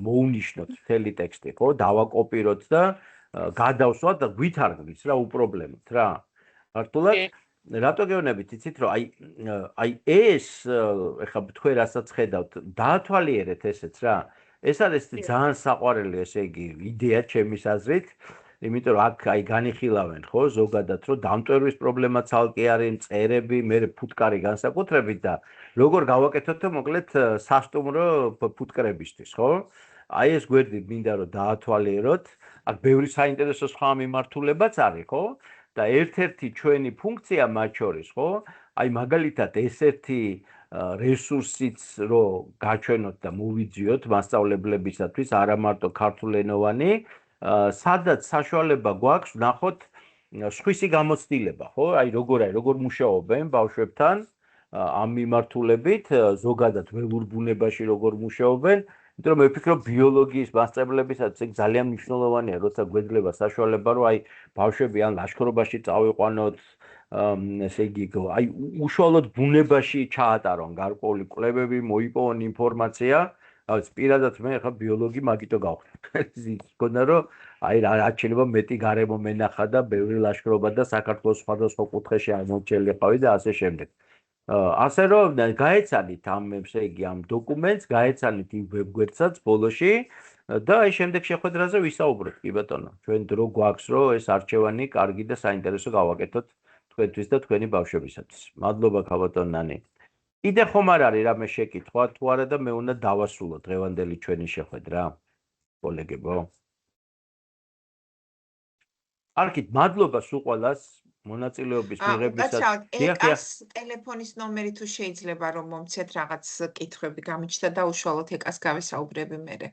S1: მოუნიშნოთ მთელი ტექსტი ხო დავაკოპიროთ და გადავსვათ და ვითარგმნით რა უპრობლემოდ რა მართულად რატო გეუბნებით იცით რომ აი ეს ეხლა თქვენ რასაც ხედავთ დაათვალიერეთ ესეც რა ეს არის ძალიან საყვარელი ესე იგი იდეა ჩემის აზრით იმიტომ რომ აქ აი განიხილავენ ხო ზოგადად რომ დამტვერვის პრობლემაც ალკი არის მწერები მე ფუტკარი განსაკუთრებით და როგორ გავაკეთოთ მოკლედ სასტუმრო ფუტკრებისთვის ხო აი ეს გვერდი მინდა რომ დაათვალიეროთ აქ ბევრი საინტერესო სხვა მიმართულებაც არის ხო და ერთ-ერთი ჩვენი ფუნქცია მათ შორის ხო აი მაგალითად ესეთი რესურსიც რო გაჩვენოთ და მოვიძიოთ მასწავლებლებისათვის არა მარტო ქართულენოვანი სადაც საშუალება გვაქვს ვნახოთ სხვისი გამოცდილება ხო აი როგორ მუშაობენ ბავშვებთან ამ მიმართულებით ზოგადად ველურ ბუნებაში როგორ მუშაობენ იმიტომ რომ მე ვფიქრობ ბიოლოგიის მასწავლებლებისაც ეს ძალიან მნიშვნელოვანია როცა გვეძლება საშუალება რომ აი ბავშვები ან ლაშქრობაში წავიყვანოთ ესე იგი აი უშუალოდ ბუნებაში ჩაატარონ გარკვეული კვლევები მოიპოვონ ინფორმაცია რაც პირადად მე ხა ბიოლოგი მაგიტო გავხდი გქონდა რომ აი რაც შეიძლება მეტი გარემო მენახა და ბევრი ლაშქრობა და საქართველოს სხვადასხვა კუთხეში ამორჩეულიყავი და ასე შემდეგ ასე რომ გაეცანით ამ ესე იგი ამ დოკუმენტს გაეცანით იმ ვებგვერდსაც ბოლოში და აი შემდეგ შეხვედრაზე ვისაუბროთ კი ბატონო ჩვენ დრო გვაქვს რომ ეს არჩევანი კარგი და საინტერესო გავაკეთოთ თქვენთვის და თქვენი ბავშვებისათვის მადლობა ქალბატონ ნანი კიდე ხომ არ არის რამე შეკითხვა თუ არა და მე უნდა დავასრულო დღევანდელი ჩვენი შეხვედრა კოლეგებო არქით მადლობა სულ ყველას მონაწილეობის მიღებისათვის
S3: ეკას ტელეფონის ნომერი თუ შეიძლება რომ მომცეთ რაღაც კითხვები გამიჩნდა და უშუალოდ ეკას გავისაუბრები მერე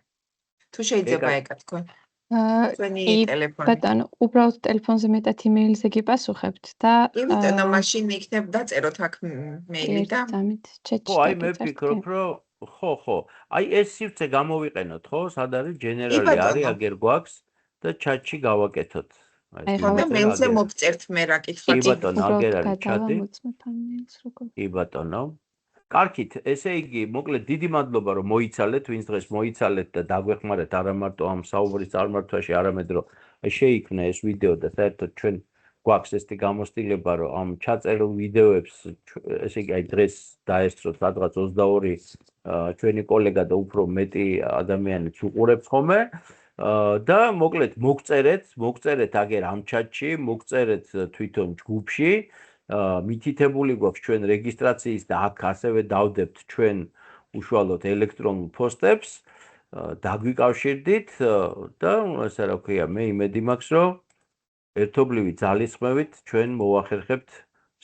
S3: თუ შეიძლება ეკა თქვენ თქვენი ტელეფონი
S2: ბატონო უბრალოდ ტელეფონზე მეტად იმეილზე გიპასუხებთ და
S3: იმიტომ რომ მაშინ იქნებ დაწეროთ აქ მეილი და
S2: ჩეტში
S1: ხო აი მე ვფიქრობ რომ ხო აი ეს სივრცე გამოვიყენოთ ხო სად არის ჯენერალი არის აგერ გვაქვს და ჩატში გავაკეთოთ
S3: ხომ მეილზე მოგწერთ მე რა კითხვა
S1: კი ბატონო, აგერ არის ჩატი.
S2: როგორ?
S1: კი ბატონო. კარგით, ესე იგი, მოკლედ დიდი მადლობა რომ მოიცალეთ, ვინც დღეს მოიცალეთ და დაგვეხმარეთ არა მარტო ამ საუბრის წარმართვაში, არამედ რომ შეიქმნა ეს ვიდეო და საერთოდ ჩვენ გვაქვს ესეთი გამოცდილება, რომ ამ ჩაწერილ ვიდეოებს ესე იგი აი დღეს დაესწროთ სადღაც 22 ჩვენი კოლეგა და უფრო მეტი ადამიანიც უყურებს ხოლმე. და მოკლედ მოგწერეთ აგერ ამ ჩატში, მოგწერეთ თვითონ ჯგუფში. მითითებული გვაქვს ჩვენ რეგისტრაციის და აქ ასევე დავდებთ ჩვენ უშუალოდ ელექტრონულ პოსტებს, დაგვიკავშირდით და ასე რა ქვია, მე იმედი მაქვს, რომ ერთობლივი ძალისხმევით ჩვენ მოვახერხებთ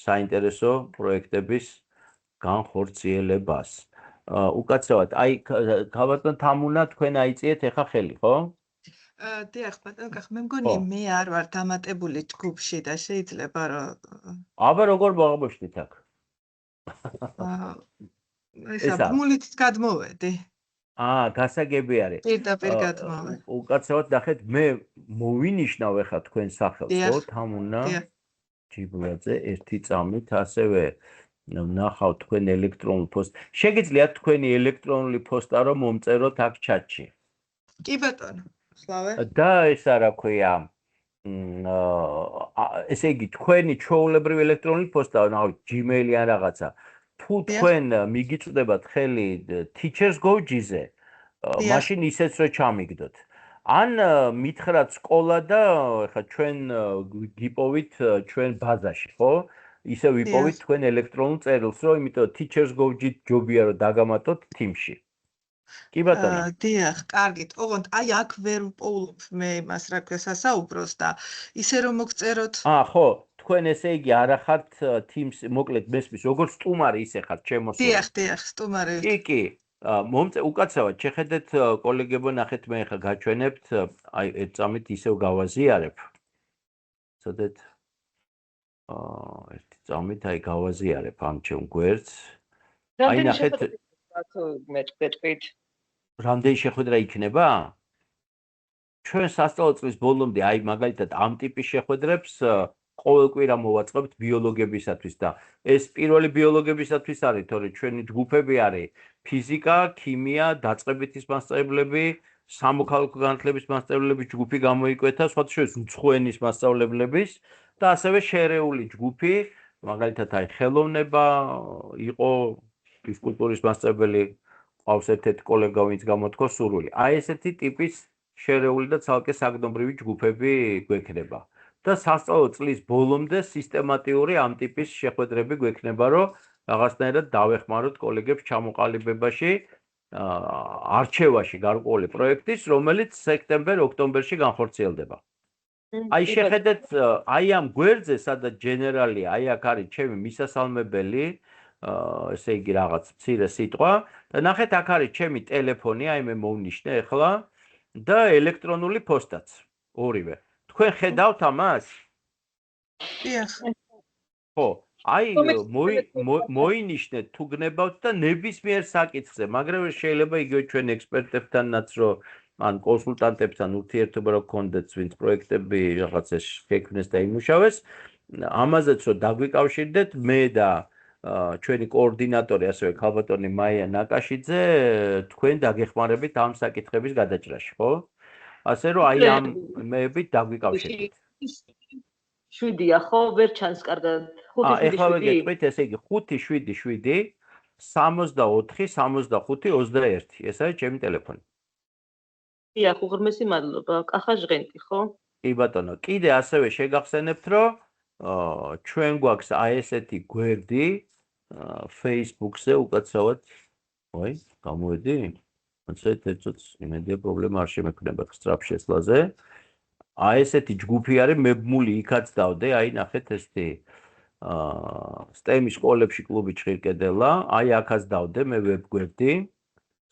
S1: საინტერესო პროექტების განხორციელებას. უკაცრავად, აი ქალბატონ თამუნა თქვენ აიწიეთ ეხა ხელი, ხო?
S7: დიახ, ბატონო, მე მგონი მე არ ვარ დამატებული ჯგუფში და შეიძლება რომ
S1: აბა როგორ მოგაბოშდით აქ?
S7: ესა მულით გადმოვედი.
S1: გასაგები არის.
S7: პირდაპირ გადმოვედი.
S1: უკაცრავად ნახეთ, მე მოვინიშნავ ეხა თქვენ სახელს, ხო, თამუნა ჯიბლაძე, ერთი წამით, ასევე ვნახავ თქვენ ელექტრონულ პოსტს. შეგიძლიათ თქვენი ელექტრონული პოსტა რომ მომწეროთ აქ ჩატში.
S7: კი ბატონო.
S1: და ესა რა ქვია, ესე იგი თქვენი ჩვეულებრივი ელექტრონული პოსტა, ნახავთ Gmail ან რაღაცა. თუ თქვენ მიგიწვდებათ ხელი Teachers Go-ზე, მაშინ ისეც რომ ჩამიგდოთ. ან მითხრათ სკოლა და ხა ჩვენ გიპოვით ჩვენ ბაზაში, ხო? ისე ვიპოვით თქვენ ელექტრონულ წერილს, რომ იმიტომ Teachers Go-ში ჯობია რომ დაგამატოთ Teams-ში. კი ბატონო.
S7: დიახ, კარგით. ოღონდ აი აქ ვერ ვპოულობ მე იმას რა ქვია სასაუბროს და ისე რომ მოგწეროთ.
S1: ხო, თქვენ ესე იგი არა ხართ Teams, მოკლედ მესმის, როგორც სტუმარი ისე ხართ ჩემოსული.
S7: დიახ, სტუმარი.
S1: კი. უკაცრავად შეხედეთ კოლეგებო, ნახეთ მე ხა გაჩვენებთ, აი ერთ წამით ისევ გავაზიარებ. ცოდეთ ერთი წამით აი გავაზიარებ ამ ჩემ გვერდს. აი ნახეთ რამდენი შეხვედრა იქნება? ჩვენ სასწავლო წლის ბოლომდე აი მაგალითად ამ ტიპის შეხვედრებს ყოველ კვირა მოვაწყებთ ბიოლოგებისათვის და ეს პირველი ბიოლოგებისათვის არის, თორე ჩვენი ჯგუფები არის ფიზიკა, ქიმია, დაწყებითის მასწავლებლები, სამოქალაქო განათლების მასწავლებლების ჯგუფი გამოიკვეთა, სხვათა შორის უცხო ენის მასწავლებლების და ასევე შერეული ჯგუფი, მაგალითად აი ხელოვნება იყო ფიზკულტურის მასწავლებელი, ყავს ერთ-ერთი კოლეგა, ვინც გამოთქვა სურვილი. აი ესეთი ტიპის შერეული და ცალკე საგნობრივი ჯგუფები გვექნება. და სასწავლო წლის ბოლომდე სისტემატიური ამ ტიპის შეხვედრები გვექნება, რომ რაღაცნაირად დავეხმაროთ კოლეგებს ჩამოყალიბებაში, არჩევაში გარკვეული პროექტის, რომელიც სექტემბერ-ოქტომბერში განხორციელდება. აი შეხედეთ, აი ამ გვერდზე, სადაც ჯენერალია, აი აქ არის ჩემი მისასალმებელი, ესე იგი რაღაც მცირე სიტყვა და ნახეთ აქ არის ჩემი ტელეფონი, აი მე მოვნიშნე ახლა და ელექტრონული პოსტაც, ორივე. თქვენ ხედავთ ამას?
S7: დიახ.
S1: ხო, აი მოინიშნეთ თუ გნებავთ და ნებისმიერ საკითხზე, მაგრამ შეიძლება იგივე ჩვენ ექსპერტებთანაც რომ ან კონსულტანტებთან ურთიერთობა რო გქონდეთ, ვინც პროექტები რაღაცა შექმნეს და იმუშავეს, ამაზეც რომ დაგვიკავშირდეთ მე და ჩვენი კოორდინატორი, ასევე ქალბატონი მაია ნაკაშიძე, თქვენ დაგეხმარებით ამ საკითხების გადაჭრაში, ხო? ასე რომ აი ამ მეებით დაგვიკავშირდით.
S6: 7-ია, ხო? ვერ ჩანს კარგად. 5-7.
S1: ეხლა ვეგეთყვით, ესე იგი 5-7-7, 64, 65, 21. ეს არის ჩემი ტელეფონი.
S6: დიახ, უღრმესი მადლობა. კახა ჟღენტი, ხო?
S1: კი ბატონო, კიდე ასევე შეგახსენებთ, რომ ჩვენ გვაქვს აი ესეთი გვერდი Facebook-ზე უკაცრავად. ой, გამოვედი? მოცეთ ეცოც იმედია პრობლემა არ შემექნება სწრაფ შესვლაზე. აი ესეთი ჯგუფი არის, მე მული იქაც დავდე, აი ნახეთ ესეთი STEM-ის სკოლებში კლუბი ჭირკედელა, აი აქაც დავდე მე ვებგვერდი,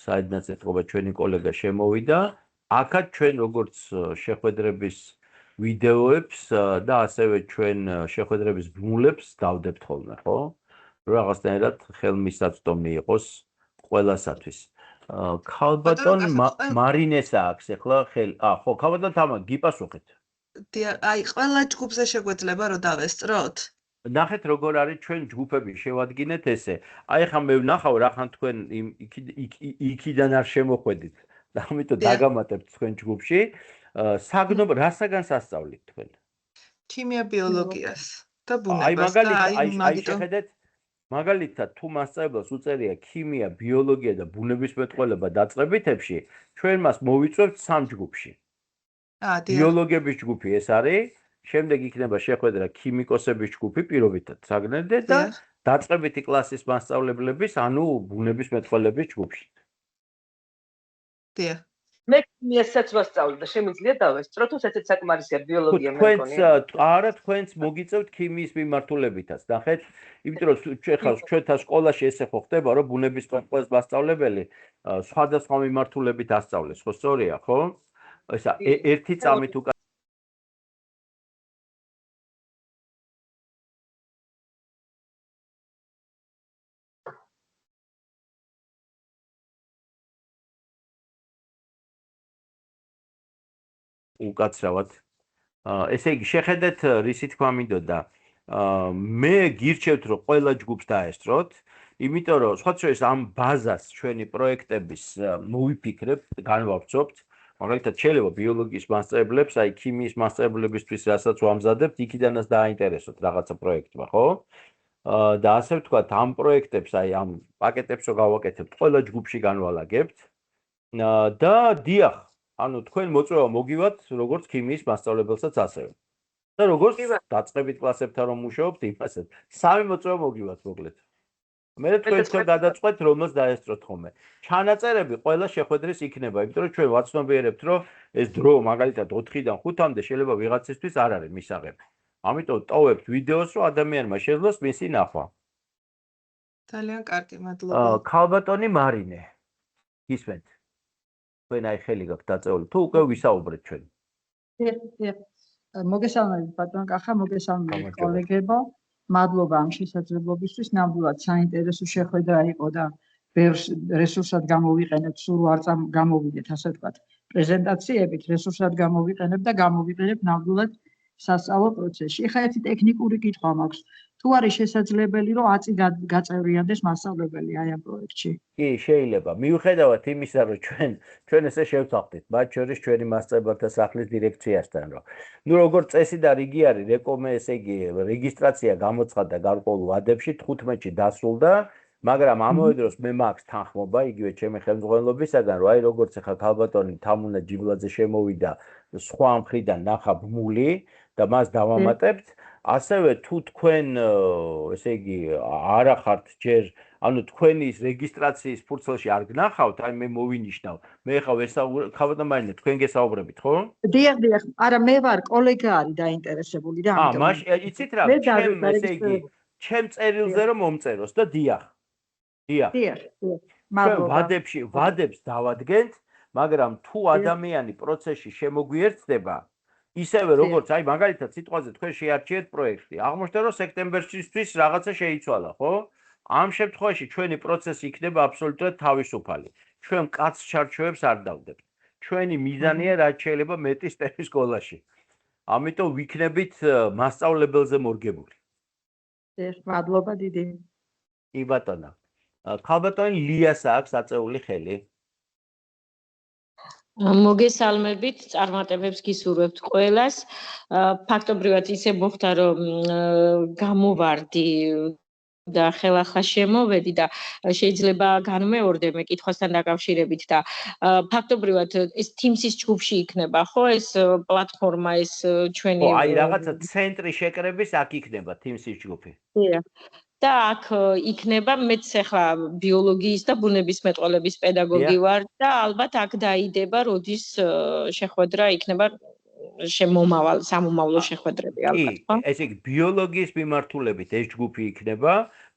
S1: საიდანაც ეთყობა ჩვენი კოლეგა შემოვიდა. აქაც ჩვენ როგორც შეხვედრების ვიდეოებს და ასევე ჩვენ შეხვედრების ბმულებს დავდებთ ხოლმე, ხო? რაღაცნაირად ხელმისაწვდომი იყოს ყველასათვის. ქალბატონ მარინესა აქვს ახლა ხელი. ხო, ქალბატონ თამა გიპასუხეთ.
S7: აი, ყველა ჯგუფზე შეგვეძლება რომ დავესწროთ?
S1: ნახეთ როგორ არის ჩვენ ჯგუფები შევადგინეთ ესე. აი ხა მე ვნახავ რახან თქვენ იქიდან არ შემოხვედით. და ამიტომ დაგამატებთ თქვენ ჯგუფში. საგნობ რასაგან სასწავლით თქვენ?
S7: ქიმია, ბიოლოგიას და
S1: აი
S7: ბუნებას და
S1: აი შეხედეთ მაგალითად თუ მასწავლებლს უწერია ქიმია, ბიოლოგია და ბუნებისმეტყველება დაწყებითებში, ჩვენ მას მოვიწვევთ 3 ჯგუფში. ბიოლოგების ჯგუფი ეს არის, შემდეგ იქნება შეხვედრა ქიმიკოსების ჯგუფი პირობითად საგნებდე და დაწყებითი კლასის მასწავლებლების, ანუ ბუნებისმეტყველების ჯგუფში.
S7: დიახ.
S6: მე ქიმიასაც ვასწავლე და შემიძლია დავესწრო თუ ესეც საკმარისია ბიოლოგია მე მგონია.
S1: არა თქვენც მოგიწევთ ქიმიის მიმართულებითაც. ნახეთ, იმიტომ რომ ჩვენთან სკოლაში ესე ხო ხდება, რომ ბუნებისმეტყველების მასწავლებელი სხვადასხვა მიმართულებით ასწავლეს, ხო სწორია, ხო? ესა ერთი წამით უკან უკაცრავად. ესე იგი, შეხედეთ რისი თქმა მინდოდა. მე გირჩევთ რომ ყველა ჯგუფს დაესწროთ, იმიტომ რომ სხვა შორის ამ ბაზას ჩვენი პროექტების მოვიფიქრებთ, განვავრცობთ. მაგალითად, შეიძლება ბიოლოგიის მასწავლებლებს, აი ქიმიის მასწავლებლებისთვის რასაც ვამზადებთ, იქიდანაც დააინტერესოთ რაღაცა პროექტმა, ხო? და ასე ვთქვათ, ამ პროექტებს, აი ამ პაკეტებს რო გავაკეთებთ, ყველა ჯგუფში განვალაგებთ. და დიახ, ანუ თქვენ მოწვევა მოგივათ როგორც ქიმიის მასწავლებელსაც ასევე. და როგორც დაწყებით კლასებთან რომ მუშაობთ, იმასაც 3 მოწვევა მოგივათ მოკლედ. მე თქვენ გადაწყვეტთ რომელს დაესწროთ ხოლმე. ჩანაწერები ყველა შეხვედრის იქნება, იმიტომ რომ ჩვენ ვაცნობიერებთ, რომ ეს დრო მაგალითად 4-დან 5-მდე შეიძლება ვიღაცისთვის არ არის მისაღები. ამიტომ ტოვებთ ვიდეოს, რომ ადამიანმა შეძლოს მისი ნახვა.
S7: ძალიან კარგი, მადლობა.
S1: ქალბატონი მარინე. გისმენთ? თქვენ აი ხელი გაქვთ დაწეული, თუ უკვე ვისაუბრეთ ჩვენ.
S8: მოგესალმებით ბატონ კახა, მოგესალმებით კოლეგებო. მადლობა ამ შესაძლებლობისთვის, ნამდვილად საინტერესო შეხვედრა იყო და ბევრ რესურსად გამოვიყენებთ, სულ არ გამოვიდეთ, ასე ვთქვათ, პრეზენტაციებით, რესურსად გამოვიყენებ და გამოვიყენებ ნამდვილად სასწავლო პროცესში. ეხლა ერთი ტექნიკური კითხვა მაქვს. თუ არის შესაძლებელი, რომ აწი გაწევრიანდეს მასწავლებელი აი ამ პროექტში?
S1: კი, შეიძლება. მიუხედავად იმისა, რომ ჩვენ ესე შევთანხმდით, მათ შორის ჩვენი მასწავლებელთა სახლის დირექციასთან, რომ ნუ როგორც წესი და რიგი არის, ესე იგი, რეგისტრაცია გამოცხადდა გარკვეულ ვადებში 15-ში დასრულდა, მაგრამ ამავე დროს მე მაქვს თანხმობა იგივე ჩემი ხელმძღვანელობისაგან, რომ აი როგორც ახლა ქალბატონი თამუნა ჯიბლაძე შემოვიდა სხვა მხრიდან ნახა ბმული და მას დავამატებთ. ასევე თუ თქვენ ესე იგი არ ახართ ჯერ ანუ თქვენი რეგისტრაციის ფურცელში არ გნახავთ, აი მე მოვინიშნავ. მე ხა ქალბატონ მარინე თქვენ გესაუბრებით, ხო?
S8: დიახ, არა მე ვარ კოლეგა არის დაინტერესებული და ამიტომ.
S1: მაშინ იცით რა, ესე იგი ჩემ წერილზე რომ მომწეროს და დიახ. დიახ. მადლობა. ვადებს დავადგენთ, მაგრამ თუ ადამიანი პროცესში შემოგვიერთდება ისევე როგორც აი მაგალითად სიტყვაზე თქვენ შეარჩიეთ პროექტი. აღმოჩნდა რომ სექტემბერისთვის რაღაცა შეიცვალა, ხო? ამ შემთხვევაში ჩვენი პროცესი იქნება აბსოლუტურად თავისუფალი. ჩვენ კაც ჩარჩოებს არ დავდებთ. ჩვენი მიზანია რაც შეიძლება მეტი სტეპი სკოლაში. ამიტომ ვიქნებით მასწავლებელზე მორგებული.
S8: მადლობა დიდი.
S1: კი ბატონო. ქალბატონი ლიას აქვს აწეული ხელი.
S9: მოგესალმებით, წარმატებებს გისურვებთ ყველას. ფაქტობრივად ისე მოხდა, რომ გამოვარდი და ხელახლა შემოვედი და შეიძლება განმეორდე მე კითხვასთან დაკავშირებით და ფაქტობრივად ეს Teams-ის ჯგუფში იქნება, ხო, ეს პლატფორმა, ეს ჩვენი
S1: აი რაღაცა ცენტრი შეკრების აქ იქნება Teams-ის ჯგუფი.
S9: და აქ იქნება მეც ახლა ბიოლოგიის და ბუნებისმეტყველების პედაგოგი ვარ და ალბათ აქ დაიდება როდის შეხვედრა იქნება სამომავლო შეხვედრები ალბათ ხო?
S1: ესე იგი ბიოლოგიის მიმართულებით ეს ჯგუფი იქნება,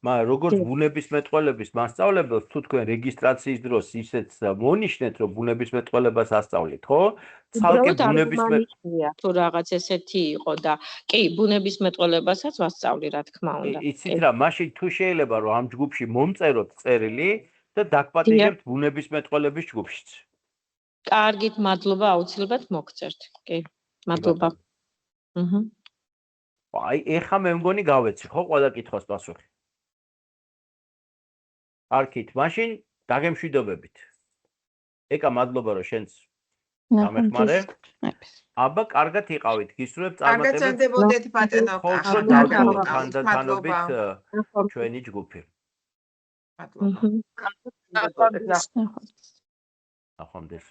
S1: მაგრამ როგორც ბუნებისმეტყველების მასწავლებელს თუ თქვენ რეგისტრაციის დროს ისეთ მონიშნეთ რომ ბუნებისმეტყველებას ასწავლით, ხო?
S9: ცალკე ბუნებისმეტყველება თუ რაღაც ესეთი იყო და კი ბუნებისმეტყველებასაც ვასწავლი რა თქმა უნდა.
S1: იცით რა, მაშინ თუ შეიძლება რომ ამ ჯგუფში მომწეროთ წერილი და დაგპატიჟებთ ბუნებისმეტყველების ჯგუფშიც.
S9: კარგით, მადლობა, აუცილებლად მოგწერთ. კი, მადლობა. აჰა.
S1: აი, ეხა მე მგონი გავეცი, ხო, ყველა კითხვას პასუხი. არქით, მაშინ დაგემშვიდობებით. ეკა, მადლობა, რომ შენც გამეხმარე. აბა, კარგად იყავით, გისურვებთ
S3: კარგად
S1: წარმატებებს.
S3: ზარდებოდეთ, ბატონო.
S1: ხო, დავტოვოთ თანდათანობით ჩვენი ჯგუფი.
S3: მადლობა.
S6: ნახვამდის.
S1: ნახვამდის.